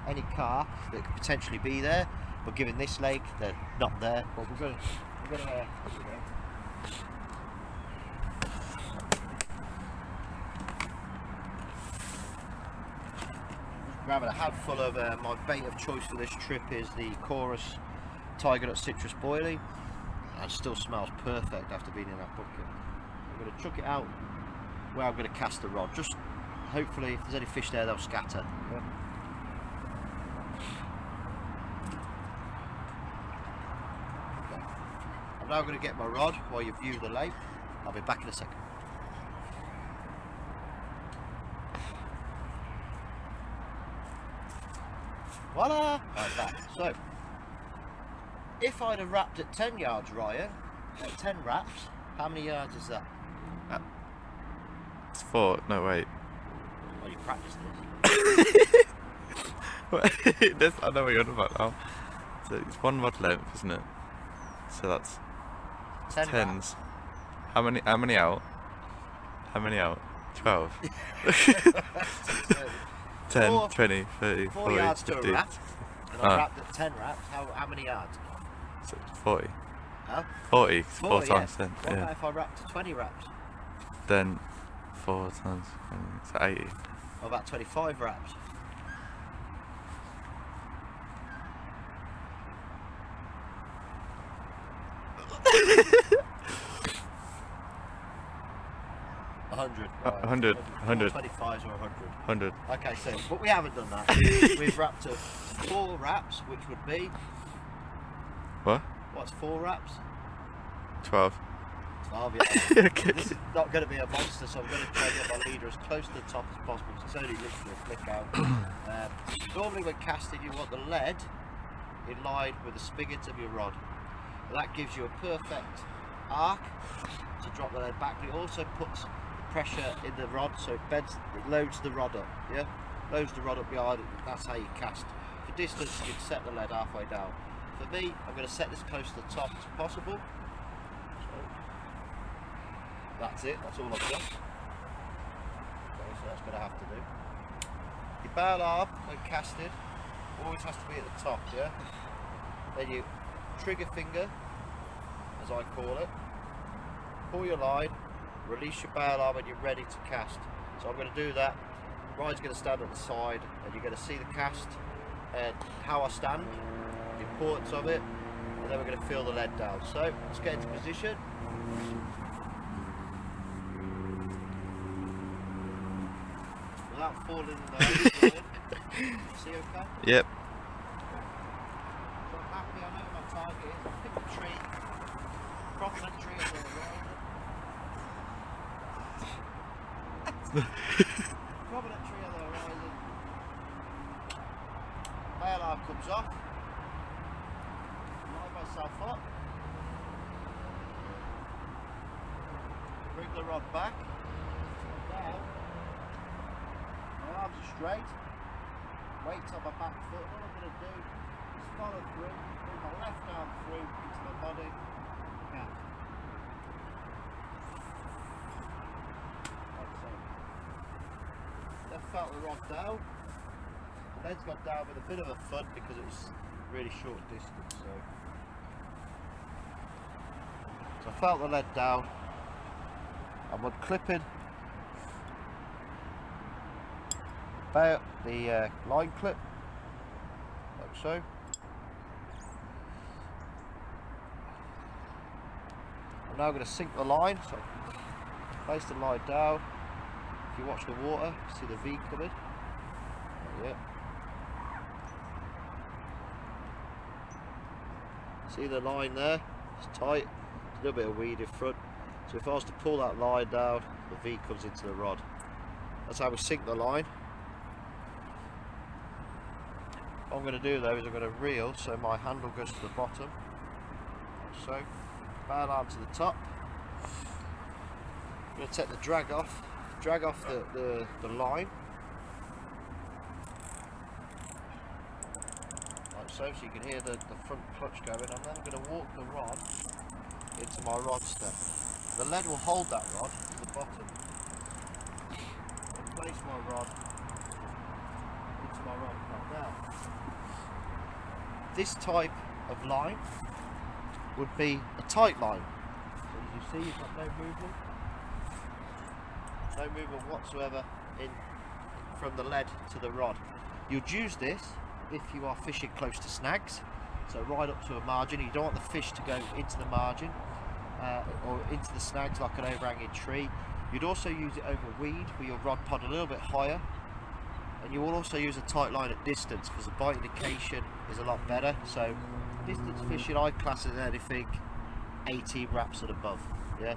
any car that could potentially be there, but given this lake they're not there. But we're going to grabbing a handful of my bait of choice for this trip is the Chorus Tiger Nut Citrus Boilie, and it still smells perfect after being in that bucket. I'm going to chuck it out where I'm going to cast the rod. Just hopefully if there's any fish there they'll scatter. Yeah. Okay. I'm now going to get my rod while you view the lake. I'll be back in a second. Voila! Like that. So, if I'd have wrapped at 10 yards, Ryan, at 10 wraps, how many yards is that? It's 4. No, wait. Well, you practiced this. This, I know what you're on about now. So it's 1 rod length, isn't it? So that's 10 tens. wraps. How many out? How many out? 12. 10, 4, 20, 30, 4 40, yards to 50. a wrap, and I wrapped at 10 wraps. How many yards? So 40. Huh? 40, 4 4 times 10. What Yeah. about if I wrapped to 20 wraps? Then 4 times 20, so 80. Or about 25 wraps? $100. Right. 100. 100. 25s or 100. 100. Okay, so but we haven't done that. We've wrapped to 4 wraps, which would be What? what's 4 wraps? 12. 12, yeah. Okay. This is not going to be a monster, so I'm going to try to get my leader as close to the top as possible because it's only literally a flick out. Normally when casting you want the lead in line with the spigot of your rod. And that gives you a perfect arc to drop the lead back, but it also puts pressure in the rod so it loads the rod up, yeah? Loads the rod up behind it, that's how you cast. For distance you can set the lead halfway down. For me, I'm going to set this close to the top as possible. So, that's it, that's all I've got. Okay, so that's going to have to do. Your bail arm, when casted, always has to be at the top, yeah? Then you trigger finger, as I call it, pull your line, release your bail arm and you're ready to cast. So I'm going to do that. Ryan's going to stand at the side and you're going to see the cast and how I stand, the importance of it, and then we're going to feel the lead down. So let's get into position. Without falling in the hole, see okay? Yep. So I'm happy, I know my target is. Pick a tree, prominent tree on the horizon. Prominent tree on the horizon. Bail arm comes off. Line myself up. Bring the rod back. Down. My arms are straight. Weights on my back foot. What I'm going to do is follow through. Bring my left arm through into my body. Cast. Like so. Then felt the rod down. The lead's got down with a bit of a thud because it was really short distance. So I felt the lead down. I'm unclipping the line clip, like so. I'm now going to sink the line, so place the line down. If you watch the water, you see the V coming. Yeah. See the line there? It's tight. There's a little bit of weed in front. So if I was to pull that line down, the V comes into the rod. That's how we sink the line. What I'm going to do though is I'm going to reel so my handle goes to the bottom. Like so. Bail arm to the top. I'm going to take the drag off the line. Like so you can hear the front clutch going. I'm then going to walk the rod into my rod step. The lead will hold that rod to the bottom. I'll place my rod into my rod pad. Now, this type of line would be a tight line. So as you see, you've got no movement. No movement whatsoever from the lead to the rod. You'd use this if you are fishing close to snags, so right up to a margin. You don't want the fish to go into the margin or into the snags like an overhanging tree. You'd also use it over weed with your rod pod a little bit higher, and you will also use a tight line at distance because the bite indication is a lot better. So distance fishing I class as anything 18 wraps and above. Yeah,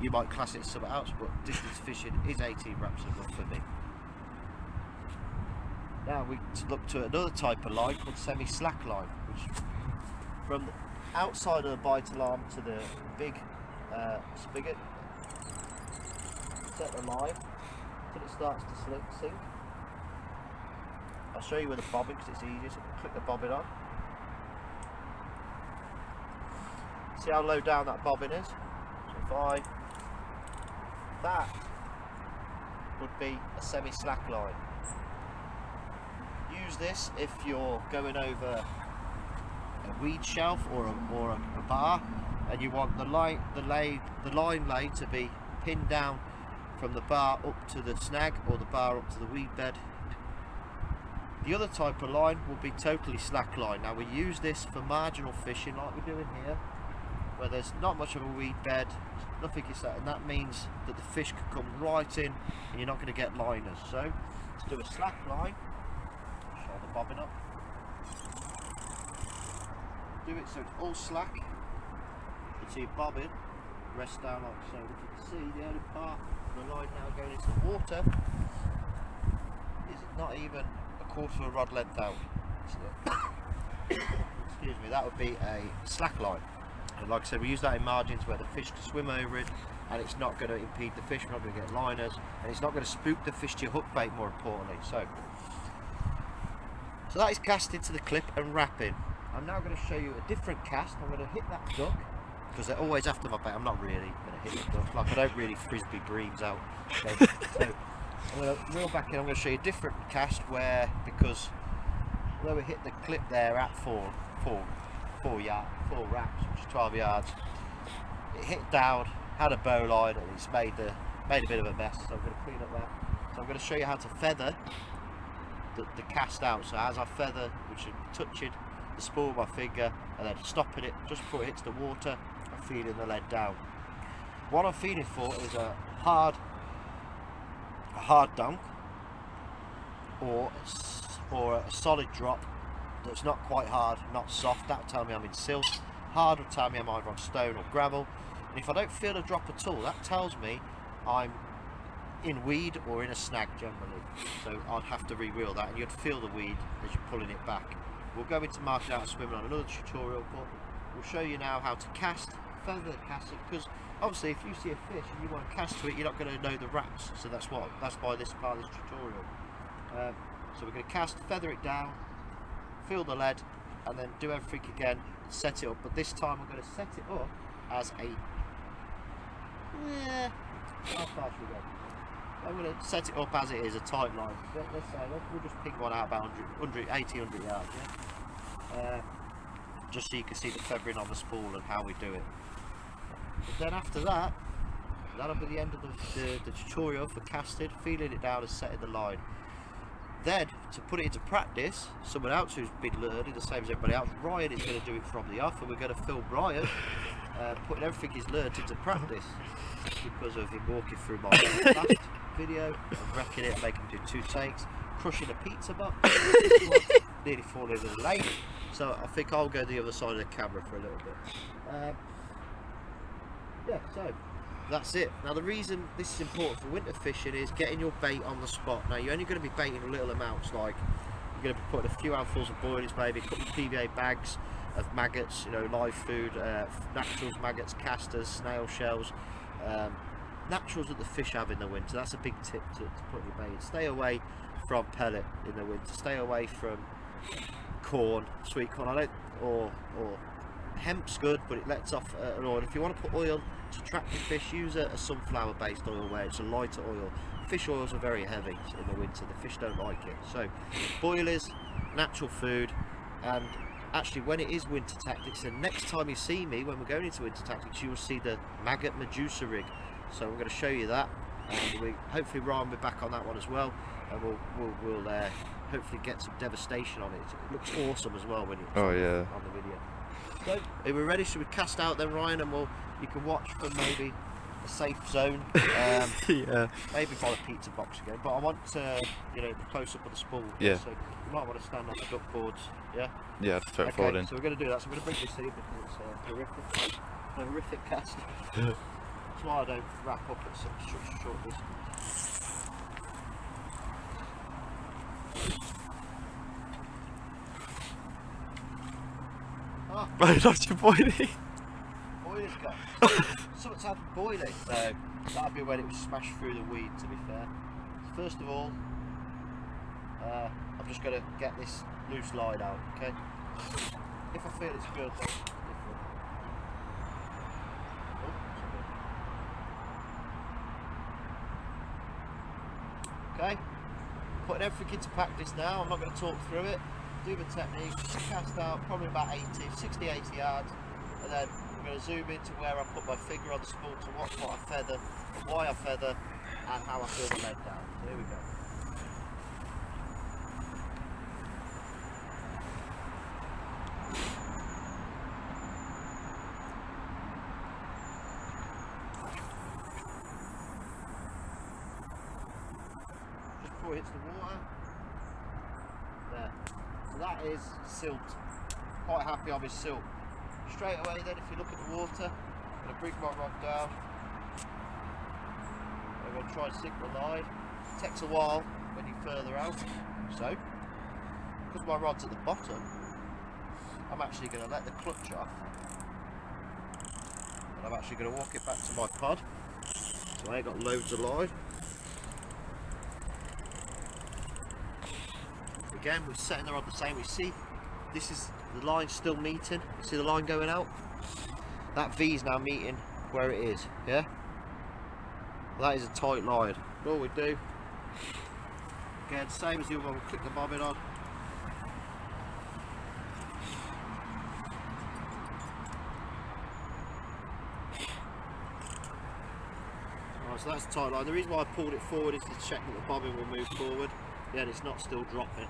you might class it as something else, but distance fishing is 18 wraps and above for me. Now we look to another type of line called semi-slack line, which from the outside of the bite alarm to the big spigot, set the line till it starts to sink. I'll show you with the bobbin because it's easiest. Click the bobbin on. See how low down that bobbin is? So that would be a semi-slack line. Use this if you're going over a weed shelf or a bar, and you want the line lay to be pinned down from the bar up to the snag or the bar up to the weed bed. The other type of line will be totally slack line. Now we use this for marginal fishing like we're doing here, where there's not much of a weed bed, nothing is that, and that means that the fish can come right in and you're not going to get liners. So to do a slack line, show the bobbin up, do it so it's all slack. You see a bobbin rest down like so. If you can see, the only part of the line now going into the water is not even a quarter of a rod length out. Excuse me, that would be a slack line. And like I said, we use that in margins where the fish can swim over it and it's not going to impede the fish, we're not going to get liners, and it's not going to spook the fish to your hook bait, more importantly. So that is cast into the clip and wrapping. I'm now going to show you a different cast. I'm going to hit that duck because they're always after my bait. I'm not really going to hit the duck, like I don't really frisbee breams out. Okay. So I'm going to reel back in. I'm going to show you a different cast where, because although we hit the clip there at four wraps, which is 12 yards, it hit down, had a bow line, and it's made a bit of a mess. So I'm going to clean up that. So I'm going to show you how to feather the cast out. So as I feather, which is touching the spool with my finger and then stopping it just before it hits the water and feeding the lead down. What I'm feeding for is a hard dunk or a solid drop that's not quite hard, not soft. That will tell me I'm in silt. Hard will tell me I'm either on stone or gravel. And if I don't feel a drop at all, that tells me I'm in weed or in a snag generally. So I'd have to re-reel that, and you'd feel the weed as you're pulling it back. We'll go into marking out and swimming on another tutorial, but we'll show you now how to cast, feather the cast, because obviously if you see a fish and you want to cast to it, you're not going to know the wraps. So that's why this part of this tutorial. So we're going to cast, feather it down, feel the lead, and then do everything again, set it up. But this time I'm going to set it up as a how far should we go? I'm going to set it up as it is, a tight line. Let's say we'll just pick one out about 100 yards, yeah? Just so you can see the feathering on the spool and how we do it. But then after that, that'll be the end of the tutorial for casting, feeling it down and setting the line. Then, to put it into practice, someone else who's been learning the same as everybody else, Ryan is going to do it from the off, and we're going to film Ryan putting everything he's learned into practice, because of him walking through my last video and wrecking it, making him do 2 takes, crushing a pizza box, nearly falling in the lake. So I think I'll go the other side of the camera for a little bit. Yeah, so that's it. Now the reason this is important for winter fishing is getting your bait on the spot. Now you're only going to be baiting little amounts, like you're going to be putting a few handfuls of boilies, maybe a couple of PVA bags of maggots, live food, naturals, maggots, casters, snail shells, naturals that the fish have in the winter. That's a big tip to put in your bait. Stay away from pellet in the winter. Stay away from corn, sweet corn. I don't, or hemp's good, but it lets off an oil. If you want to put oil to attract the fish, use a sunflower based oil where it's a lighter oil. Fish oils are very heavy in the winter. The fish don't like it. So boilies, natural food, and actually when it is winter tactics, and next time you see me when we're going into winter tactics, you will see the maggot Medusa rig. So I'm going to show you that, and we hopefully Ryan will be back on that one as well, and we'll hopefully get some devastation on it. It looks awesome as well when it's on the video. So are we ready? Should we cast out then, Ryan, and you can watch from maybe a safe zone, Yeah. maybe by the pizza box again. But I want the close up of the spool. Yeah. So you might want to stand on the duck boards. Yeah. Yeah, just throw it forward in. So we're going to do that. So I'm going to bring this in because it's a horrific cast. That's why I don't wrap up at such a short distance. Ah, Right, lost your boilie. boiling's gone. Something's happened boiling. So that'd be when it was smashed through the weed, to be fair. First of all, I'm just going to get this loose line out, okay? If I feel it's good, then okay, putting everything into practice now. I'm not going to talk through it. Do the technique, cast out probably about 60, 80 yards, and then I'm going to zoom into where I put my finger on the spool to watch what I feather, why I feather, and how I feel the lead down. So here we go. Before it hits the water. There. So that is silt. Quite happy of his silt. Straight away then, if you look at the water, I'm going to bring my rod down. I'm going to try and sink the line. It takes a while when you're further out. So, because my rod's at the bottom, I'm actually going to let the clutch off. And I'm actually going to walk it back to my pod. So I ain't got loads of line. Again, we're setting the rod the same. We see this is the line still meeting. See the line going out? That V is now meeting where it is. Yeah? That is a tight line. All we do, again, same as the other one, we click the bobbin on. Alright, so that's a tight line. The reason why I pulled it forward is to check that the bobbin will move forward. Yeah, and it's not still dropping.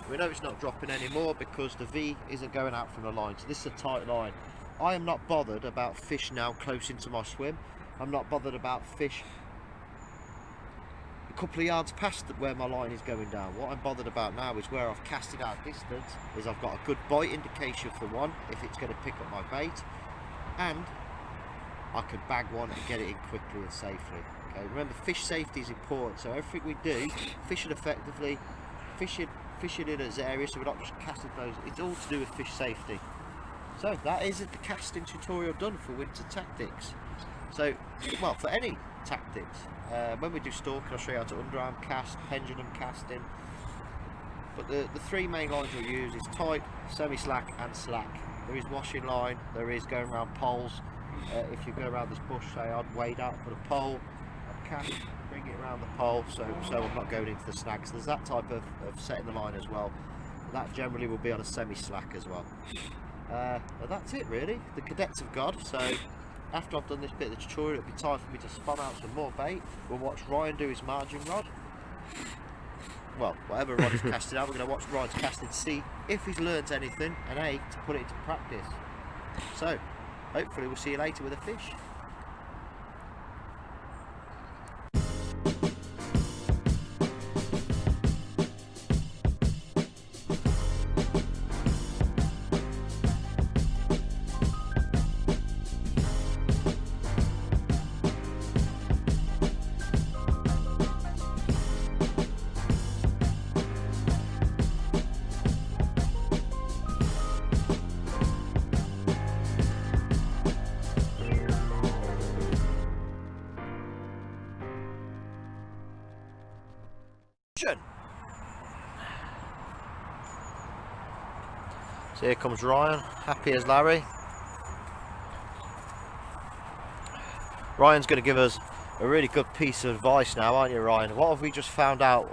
We know it's not dropping anymore because the V isn't going out from the line, so this is a tight line. I am not bothered about fish now close into my swim. I'm not bothered about fish a couple of yards past where my line is going down. What I'm bothered about now is where I've casted out distance, is I've got a good bite indication for one, if it's going to pick up my bait, and I can bag one and get it in quickly and safely. Okay, remember, fish safety is important, so everything we do, fishing effectively, fishing in its areas, so we're not just casting those, it's all to do with fish safety. So that is the casting tutorial done for winter tactics. So, well, for any tactics, when we do stalking, I'll show you how to underarm cast, pendulum casting, but the three main lines we'll use is tight, semi-slack and slack. There is washing line, there is going around poles. If you go around this bush, say I'd wade out, put a pole, I'd cast, bring it around the pole, so I'm not going into the snags. There's that type of setting the line as well. That generally will be on a semi-slack as well. But that's it really, the cadets have gone, so after I've done this bit of the tutorial, it'll be time for me to spawn out some more bait. We'll watch Ryan do his margin rod. Well, whatever rod he's casted out, we're going to watch Ryan's casting to see if he's learnt anything, and to put it into practice. So, hopefully we'll see you later with a fish. So here comes Ryan, happy as Larry. Ryan's going to give us a really good piece of advice now, aren't you, Ryan? What have we just found out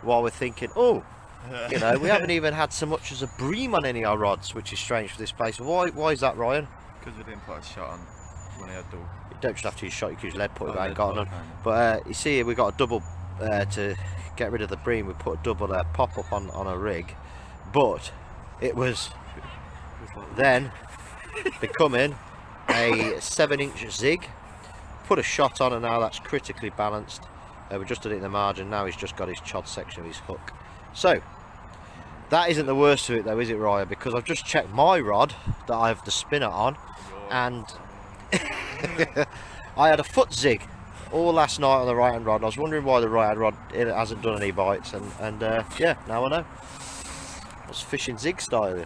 while we're thinking, oh, you know, we haven't even had so much as a bream on any of our rods, which is strange for this place. Why is that, Ryan? Because we didn't put a shot on when I had the... You don't just have to use shot, you can use lead put if I ain't lead got put, none. But you see here we've got a double, to get rid of the bream, we put a double pop-up on a rig. But it was then becoming a 7-inch zig. Put a shot on and now that's critically balanced. We just did it in the margin, now he's just got his chod section of his hook. So that isn't the worst of it though, is it, Ryan? Because I've just checked my rod that I have the spinner on, and I had a foot zig all last night on the right hand rod. I was wondering why the right hand rod it hasn't done any bites, and yeah, now I know. I was fishing zig style.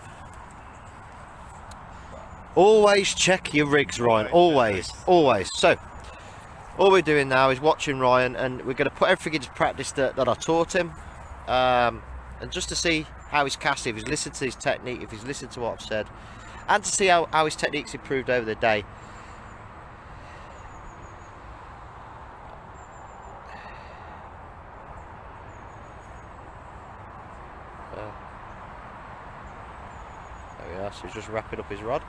Always check your rigs, Ryan. Always. So all we're doing now is watching Ryan, and we're going to put everything into practice that I taught him, and just to see how he's casting, if he's listened to his technique, if he's listened to what I've said, and to see how his technique's improved over the day. There we are, so he's just wrapping up his rod.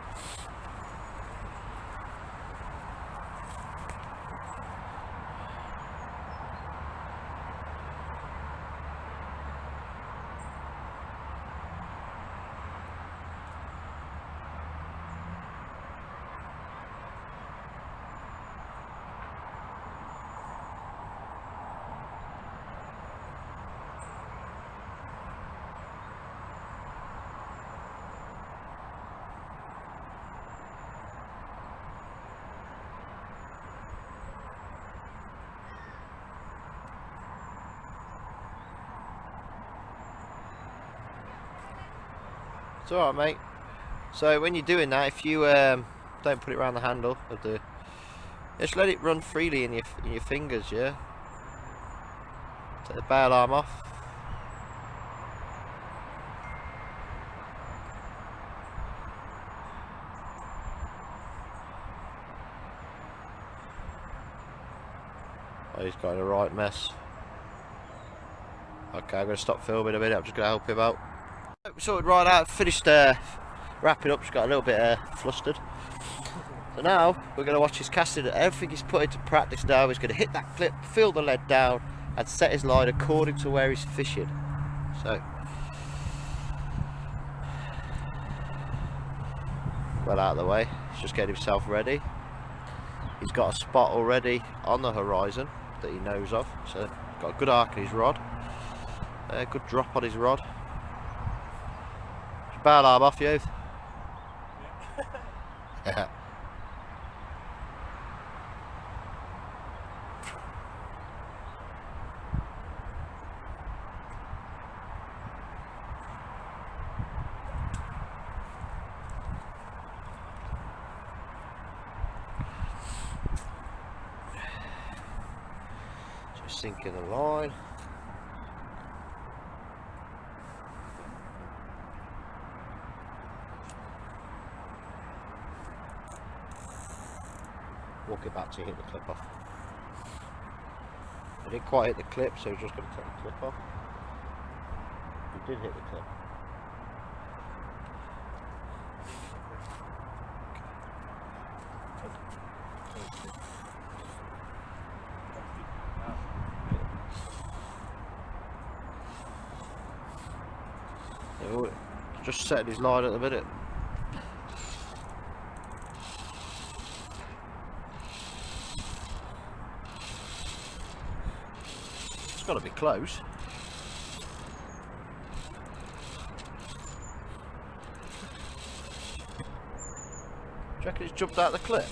It's alright, mate. So when you're doing that, if you don't put it around the handle of the, just let it run freely in your fingers, yeah. Take the bail arm off. Oh, he's got in a right mess. Okay, I'm going to stop filming a minute. I'm just going to help him out. Sorted right out, finished wrapping up, just got a little bit flustered. So now we're going to watch his casting. Everything he's put into practice now. He's going to hit that clip, feel the lead down, and set his line according to where he's fishing. So, well out of the way, he's just getting himself ready. He's got a spot already on the horizon that he knows of, so got a good arc in his rod, good drop on his rod. Bail arm off, you. Yeah. Just sinking the line. Walk it back to hit the clip off. I didn't quite hit the clip, so we're just going to take the clip off. We did hit the clip. Just setting his line at the minute. It's got to be close. Do you reckon it's jumped out of the clip?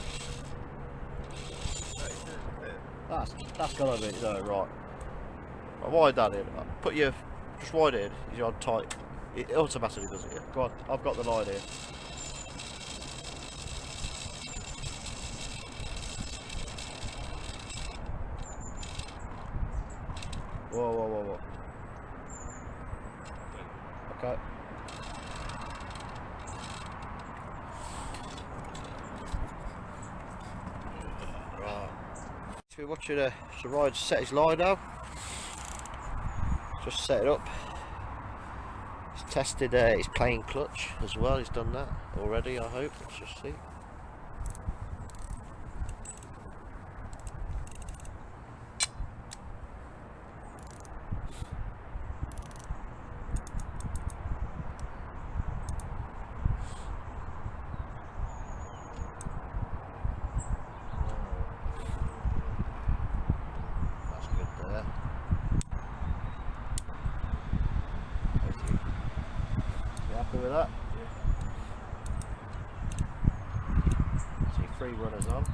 That's got to be, no, right. I'll wide that in. Put your, just wide it in. You're on tight. It automatically does it, yeah. Go on, I've got the line here. Whoa, whoa, whoa, whoa. Okay. We're watching Sir Ryan set his line now. Just set it up. He's tested his plain clutch as well. He's done that already, I hope. Let's just see. With that. See 3 runners on.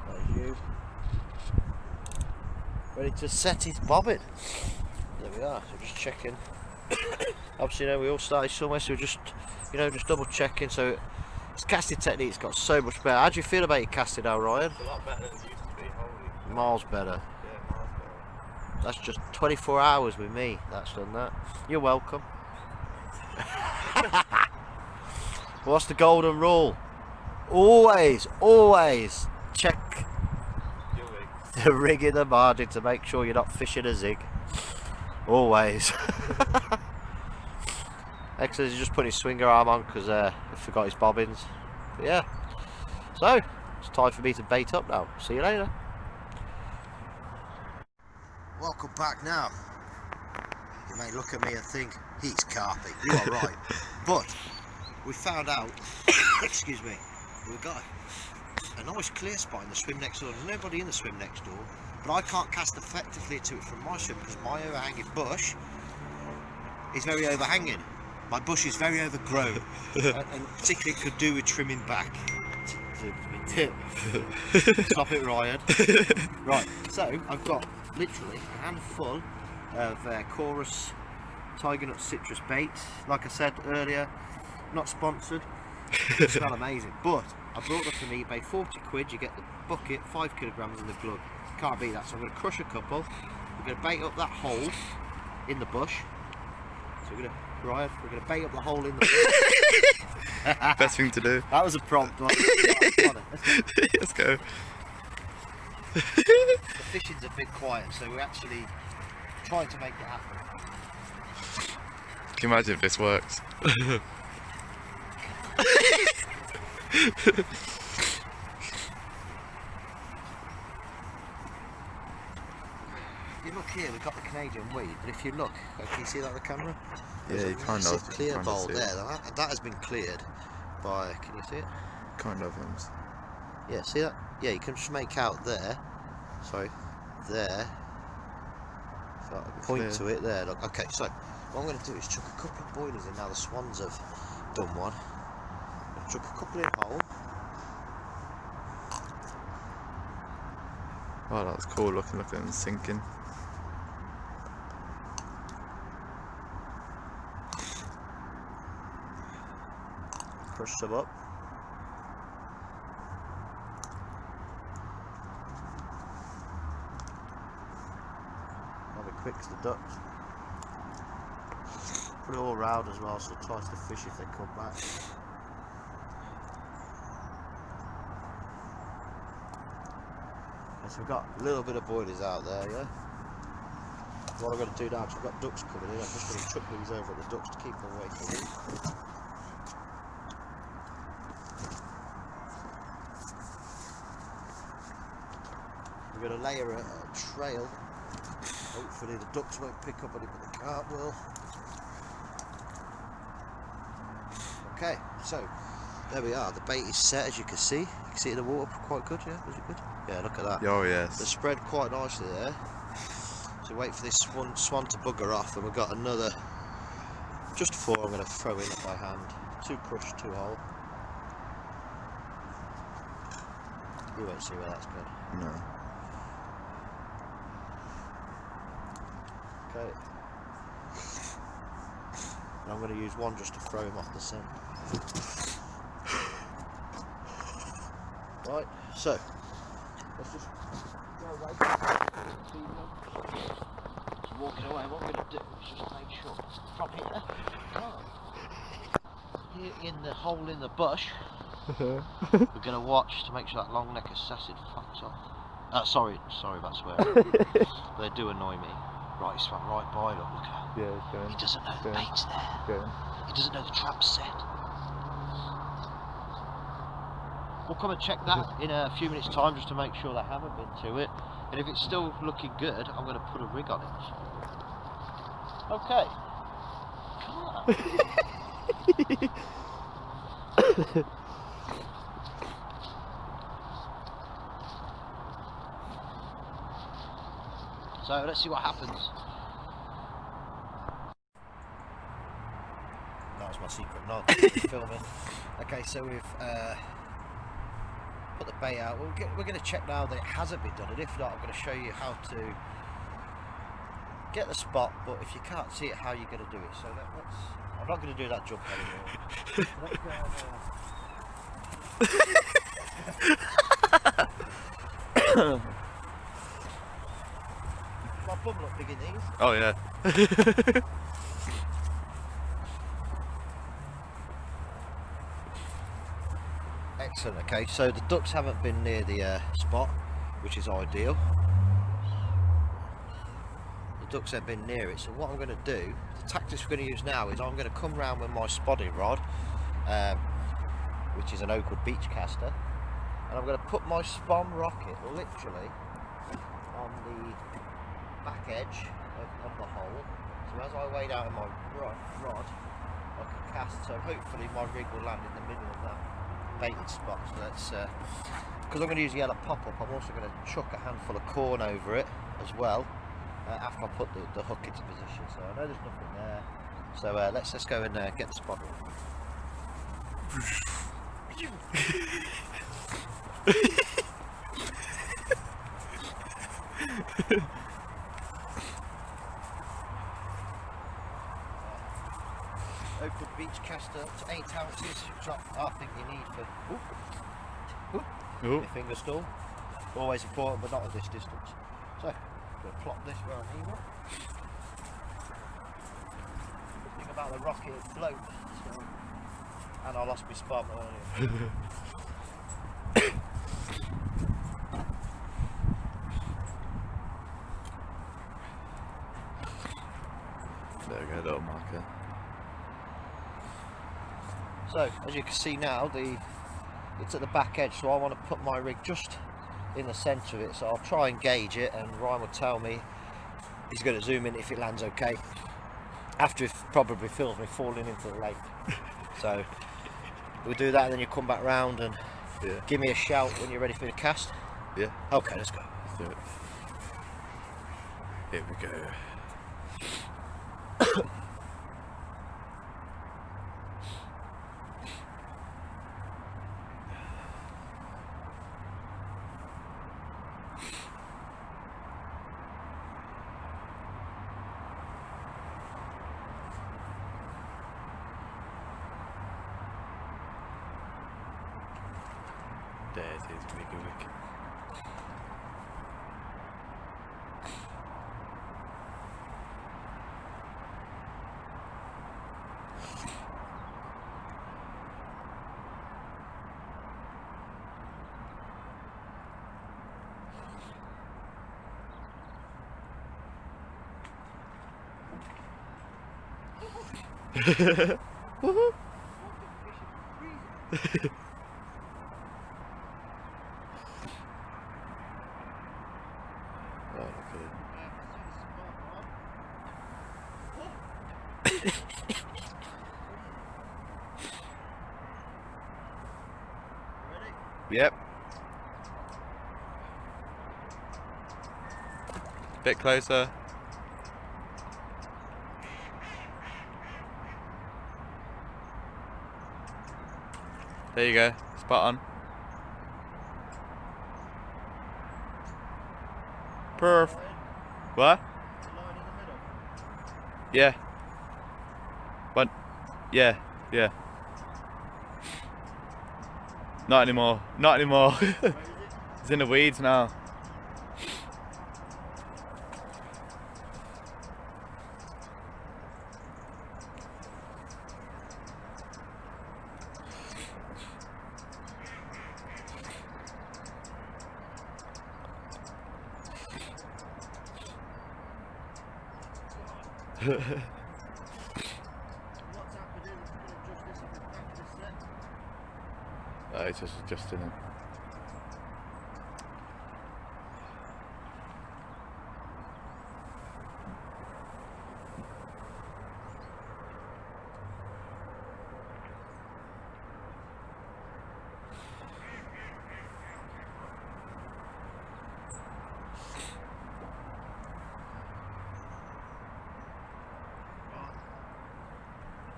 There's you. Ready to set his bobbin. There we are. So just checking. Obviously, you know, we all started somewhere, so we're just, you know, just double checking. So his casting technique's got so much better. How do you feel about your casting now, Ryan? It's a lot better than it used to be. Holy. Miles better. Yeah, miles better. That's just 24 hours with me. That's done that. You're welcome. What's the golden rule? Always check the rig in the margin to make sure you're not fishing a zig. Always. Excellent. He's just put his swinger arm on because he forgot his bobbins. But yeah. So it's time for me to bait up now. See you later. Welcome back now. You may look at me and think he's carping. You are right. But we found out, excuse me, we've got a nice clear spot in the swim next door. There's nobody in the swim next door, but I can't cast effectively to it from my swim because my overhanging bush is very overhanging. My bush is very overgrown, and particularly could do with trimming back. Stop it, Ryan. Right, so I've got literally a handful of Chorus Tiger Nut citrus bait. Like I said earlier, not sponsored. They smell amazing, but I brought them from eBay. 40 quid, you get the bucket, 5 kilograms in the glug. Can't beat that. So I'm going to crush a couple. We're going to bait up that hole in the bush. So we're going to, Ryan, we're going to bait up the hole in the bush. Best thing to do. That was a prompt. Right, Let's go. The fishing's a bit quiet, so we're actually trying to make it happen. Can you imagine if this works? If you look here, we've got the Canadian weed, but if you look, can you see that on the camera? Yeah, There's you a kind massive of clear kind of bowl see it. there. That has been cleared by, can you see it? Kind of. Yeah, see that? Yeah, you can just make out there. Sorry, there. If I point to it there, look. Okay, so what I'm going to do is chuck a couple of boilers in now. The swans have done one. I'll chuck a couple in hole. Oh, that was cool. Look at them sinking. Crush some up. I'll be quick as the ducks. Put it all round as well, so it tries to fish if they come back. Okay, so we've got a little bit of boilies out there, yeah? What I'm going to do now, because we've got ducks coming in, I'm just going to chuck these over at the ducks to keep them away from me. We're going to layer a trail. Hopefully the ducks won't pick up any, but the carp will. Okay, so there we are. The bait is set, as you can see. You can see it in the water quite good, yeah? Was it good? Yeah, look at that. Oh yes. It's spread quite nicely there. So wait for this swan to bugger off, and we've got another, just 4 I'm going to throw in by hand. 2 crush, 2 whole. You won't see where that's good. No. Okay. And I'm going to use one just to throw him off the scent. Right, so let's just go away. Walking away, what we're going to do is just make sure from here in the hole in the bush, we're going to watch to make sure that long neck assassin fucks off. Sorry about swearing. They do annoy me. Right, he swam right by them. Look at him. Yeah, going. He doesn't know the bait's there. Going. He doesn't know the trap's set. We'll come and check that in a few minutes' time just to make sure they haven't been to it. And if it's still looking good, I'm going to put a rig on it. Okay. Come on. So let's see what happens. That was my secret nod. Filming. Okay, so we've put the bait out. We're going to check now that it hasn't been done, and if not, I'm going to show you how to get the spot. But if you can't see it, how you're going to do it. So I'm not going to do that jump anymore. Let's go on. My bum look big in these. Oh yeah. Excellent. Okay, so the ducks haven't been near the spot, which is ideal. The ducks have been near it. So what I'm going to do, the tactics we're going to use now is I'm going to come round with my spotting rod, which is an Oakwood beach caster, and I'm going to put my spom rocket literally on the back edge of the hole. So as I wade out of my rod, I can cast. So hopefully my rig will land in the middle of that baited spot. So that's because I'm going to use yellow pop-up. I'm also going to chuck a handful of corn over it as well after I put the hook into position. So I know there's nothing there. So let's go and get the spot. Oakwood beach caster up to 8 ounces, which I think you need for your finger stall. Always important, but not at this distance. So, I'm going to plop this where I need it. The thing about the rocket, it floats. So, and I lost my spot earlier. There we go, little marker. So, as you can see now, it's at the back edge, so I want to put my rig just in the centre of it, so I'll try and gauge it, and Ryan will tell me, he's going to zoom in if it lands okay, after it probably films me falling into the lake. So, we'll do that, and then you come back round and give me a shout when you're ready for the cast. Yeah. Okay, let's go. Let's do it. Here we go. There it is, Wiggy Wig. Woohoo! Oh, look at it. Yep. Bit closer. There you go. Spot on. Perf. What? Yeah. What? Yeah. Yeah. Not anymore. Not anymore. It's in the weeds now. What's happening? I'm going to adjust this on the back of this set. Oh, it's just adjusting it.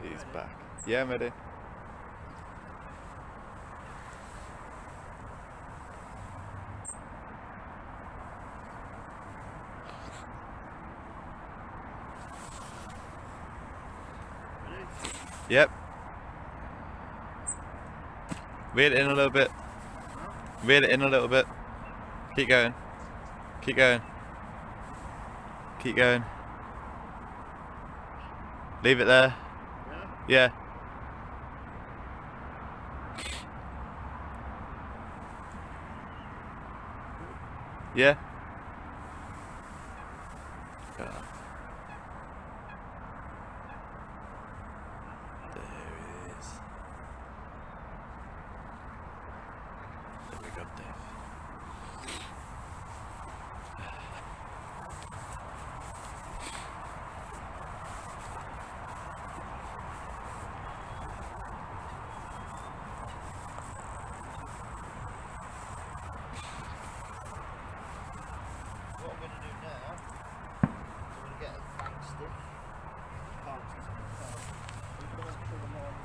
He's back. Yeah, I'm ready. Yep. Reel it in a little bit. Reel it in a little bit. Keep going. Keep going. Keep going. Leave it there. Yeah. Yeah. There it is. There we go, Dave. What I'm going to do now, I'm going to get a fan stick. Can't see some of the fan. I'm going to pull the line through the track.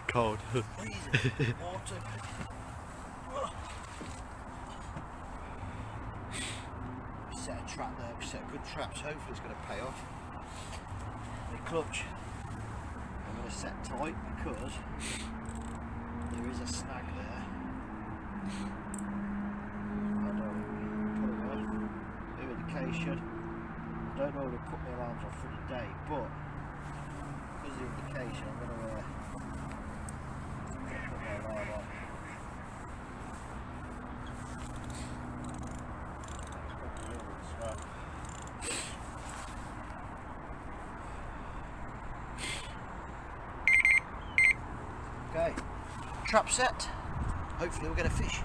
Cold. Freezing. Water. We set a trap there, we set a good trap, so hopefully it's going to pay off. The clutch I'm going to set tight because there is a snag there. I don't put it off. New indication. I don't know if it'll put my alarms off for the day, but because of the indication I'm going to put my alarm on. Okay, trap set. Hopefully we'll get a fish.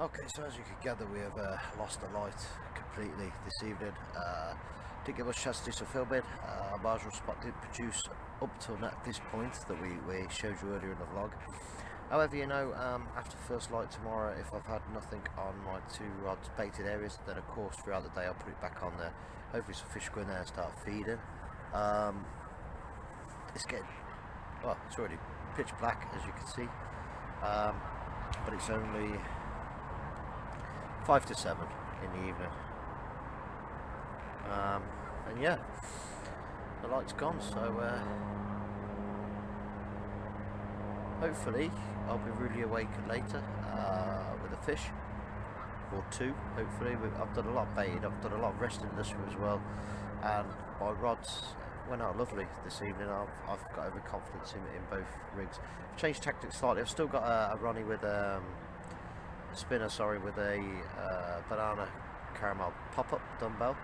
Okay, so as you can gather, we have lost the light completely this evening. Didn't give us a chance to do some filming. Marginal spot didn't produce up till this point that we showed you earlier in the vlog. However, you know, after first light tomorrow, if I've had nothing on my 2 rods baited areas, then of course throughout the day I'll put it back on there. Hopefully some fish go in there and start feeding. It's getting, well, it's already pitch black as you can see, but it's only 5 to 7 in the evening, and yeah, the light's gone, so hopefully I'll be really awake later with a fish, or two, hopefully. I've done a lot of baiting, I've done a lot of resting this week as well, and my rods went out lovely this evening. I've got every confidence in both rigs. I've changed tactics slightly. I've still got a Ronnie with a spinner, sorry, with a banana caramel pop-up dumbbell,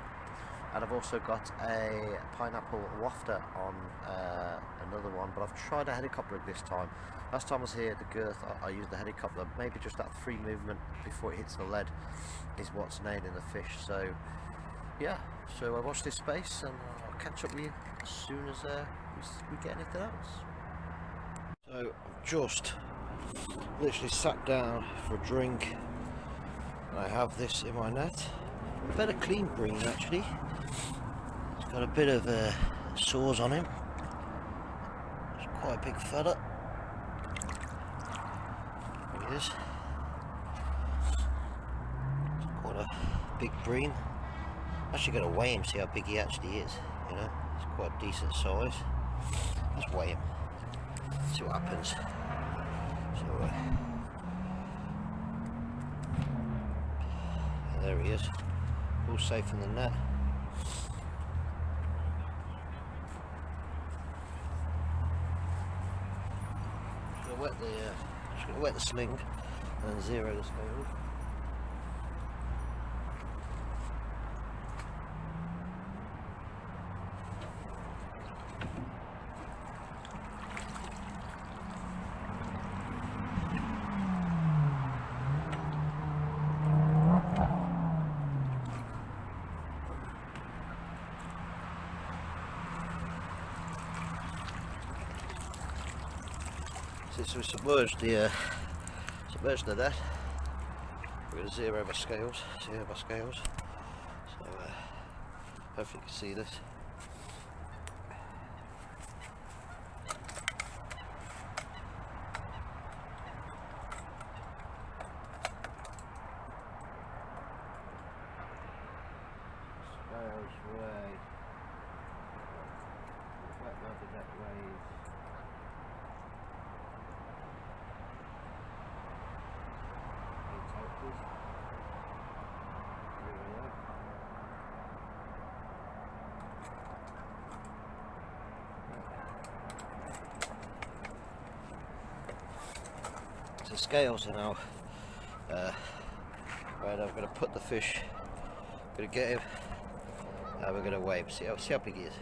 and I've also got a pineapple wafter on another one, but I've tried a helicopter rig this time. Last time I was here at the girth, I used the helicopter. Maybe just that free movement before it hits the lead is what's nailing the fish. So yeah, so I watch this space and I'll catch up with you as soon as we get anything else. So I've just literally sat down for a drink, and I have this in my net. A better clean bream actually. It's got a bit of sores on him. It's quite a big fella. There he is. It's quite a big bream. I'm actually going to weigh him, see how big he actually is. You know, it's quite a decent size. Let's weigh him. See what happens. So there he is. All safe in the net. Just gonna wet the sling and then zero the scales. So we submerged the net. We're going to zero my scales. So hopefully you can see this. Scales weigh. Where the net weighs. So scales are now right. I'm going to put the fish, going to get him, and we're going to weigh him, see how big he is.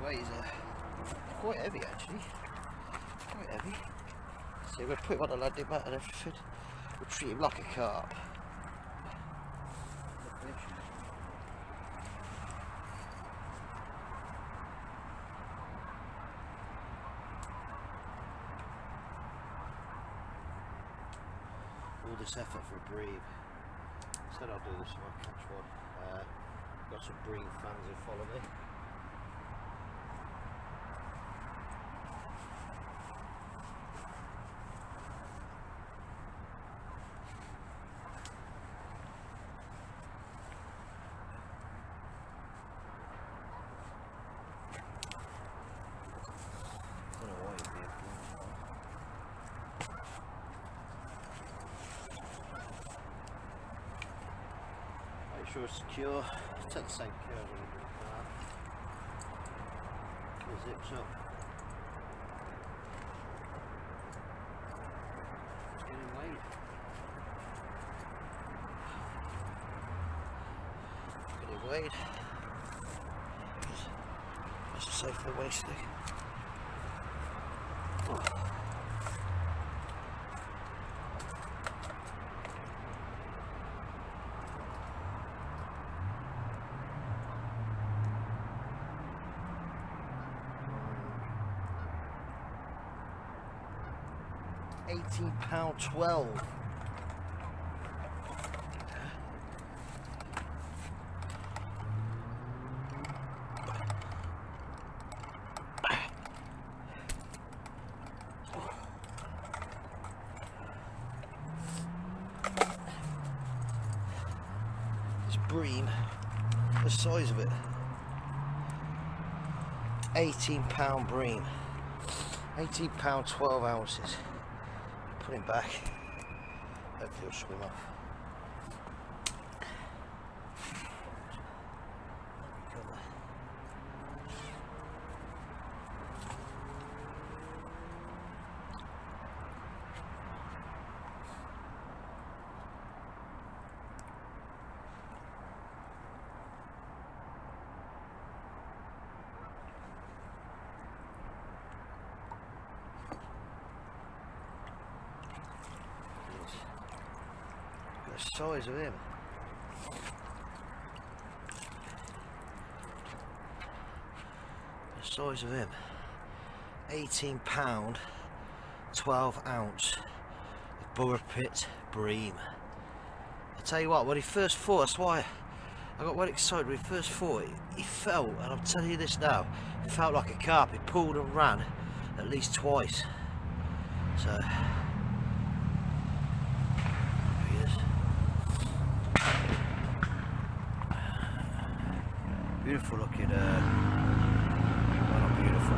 Weighs quite heavy actually, quite heavy. So we'll put him on a landing mat and everything. We'll treat him like a carp. All this effort for a bream. Said I'll do this if I catch one. Got some bream fans who follow me. sure it's secure. Take the same curve when you put the car. It zips up. It's getting weighed. Getting weighed. That's safe for the waist stick. Oh. £18.12. This bream, the size of it, £18 bream, £18, 12 ounces. Put him back. Hopefully he'll swim off. The size of him. The size of him. £18, 12 ounce Borough Pit bream. I tell you what, when he first fought, that's why I got well excited when he first fought. He felt, and I'm telling you this now, he felt like a carp. He pulled and ran at least twice. So beautiful looking, well, not beautiful,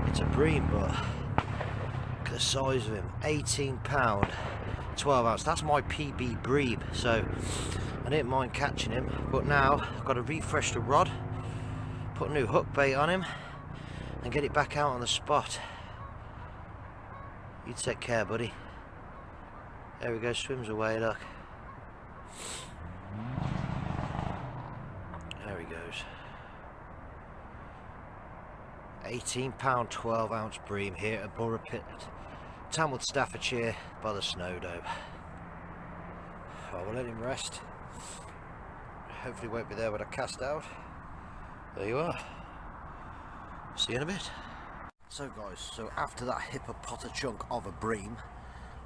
it's a bream, but look at the size of him. £18, 12 ounce. That's my PB bream, so I didn't mind catching him, but now I've got to refresh the rod, put a new hook bait on him and get it back out on the spot. You take care, buddy. There we go, swims away, look. There he goes. £18, 12 ounce bream here at Borough Pit, Tamworth, Staffordshire, by the Snowdome. I will let him rest. Hopefully he won't be there when I cast out. There you are. See you in a bit. So guys, so after that hippopotamus chunk of a bream,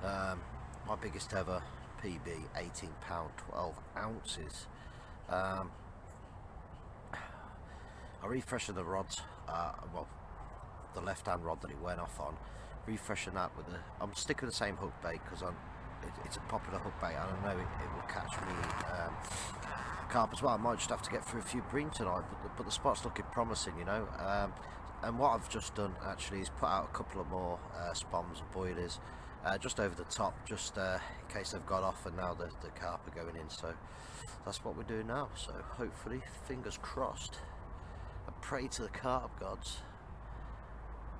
my biggest ever PB, £18, 12 ounces. I refreshed the rods, well, the left hand rod that it went off on, refreshing that with I'm sticking with the same hook bait because it's a popular hook bait and I know it will catch me carp as well. I might just have to get through a few bream tonight, but the spot's looking promising, you know. And what I've just done actually is put out a couple of more spoms and boilies just over the top, just in case they've got off and now the carp are going in. So that's what we're doing now. So hopefully, fingers crossed, I pray to the carp gods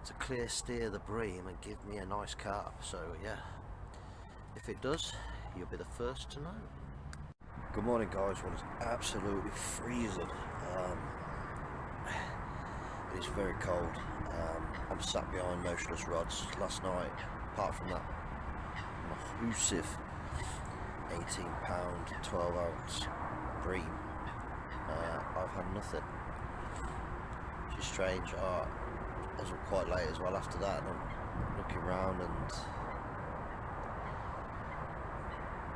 to clear steer the bream and give me a nice carp. So yeah, if it does, you'll be the first to know. Good morning guys. Well, it's absolutely freezing. It's very cold. I'm sat behind motionless rods. Last night, apart from that massive £18, 12 ounce bream, I've had nothing. Which is strange. I was up quite late as well after that, and I'm looking around and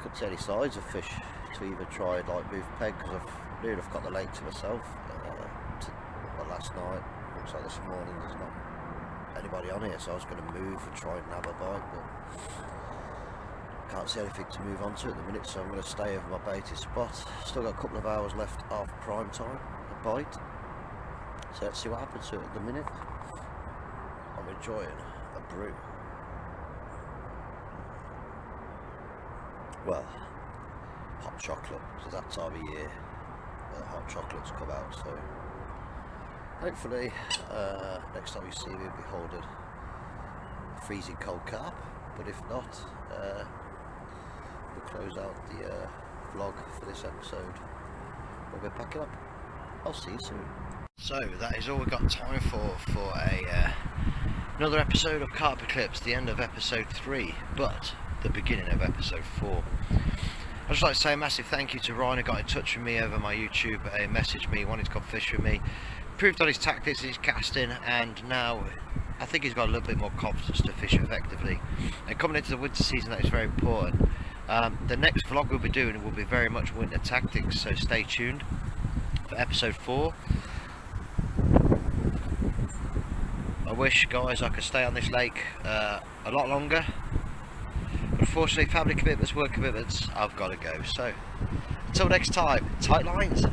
couldn't see any signs of fish to even try like move peg, because I've nearly got the lake to myself. Last night, looks like this morning there's not anybody on here, so I was going to move and try and have a bite, but can't see anything to move on to at the minute, so I'm going to stay over my baited spot. Still got a couple of hours left of prime time, a bite, so let's see what happens to it at the minute. I'm enjoying a brew. Well, pop chocolate. It's that time of year where the hot chocolates come out, so hopefully next time you see me, we'll be holding a freezing cold carp, but if not, we'll close out the vlog for this episode when we're packing up. I'll see you soon. So that is all we've got time for another episode of Carp Eclipse, the end of episode 3, but the beginning of episode 4. I'd just like to say a massive thank you to Ryan, who got in touch with me over my YouTube, messaged me, wanted to come fish with me, improved on his tactics, his casting, and now I think he's got a little bit more confidence to fish effectively. And coming into the winter season, that is very important. The next vlog we'll be doing will be very much winter tactics, so stay tuned for episode 4. I wish, guys, I could stay on this lake a lot longer, but unfortunately family commitments, work commitments, I've got to go. So until next time, tight lines.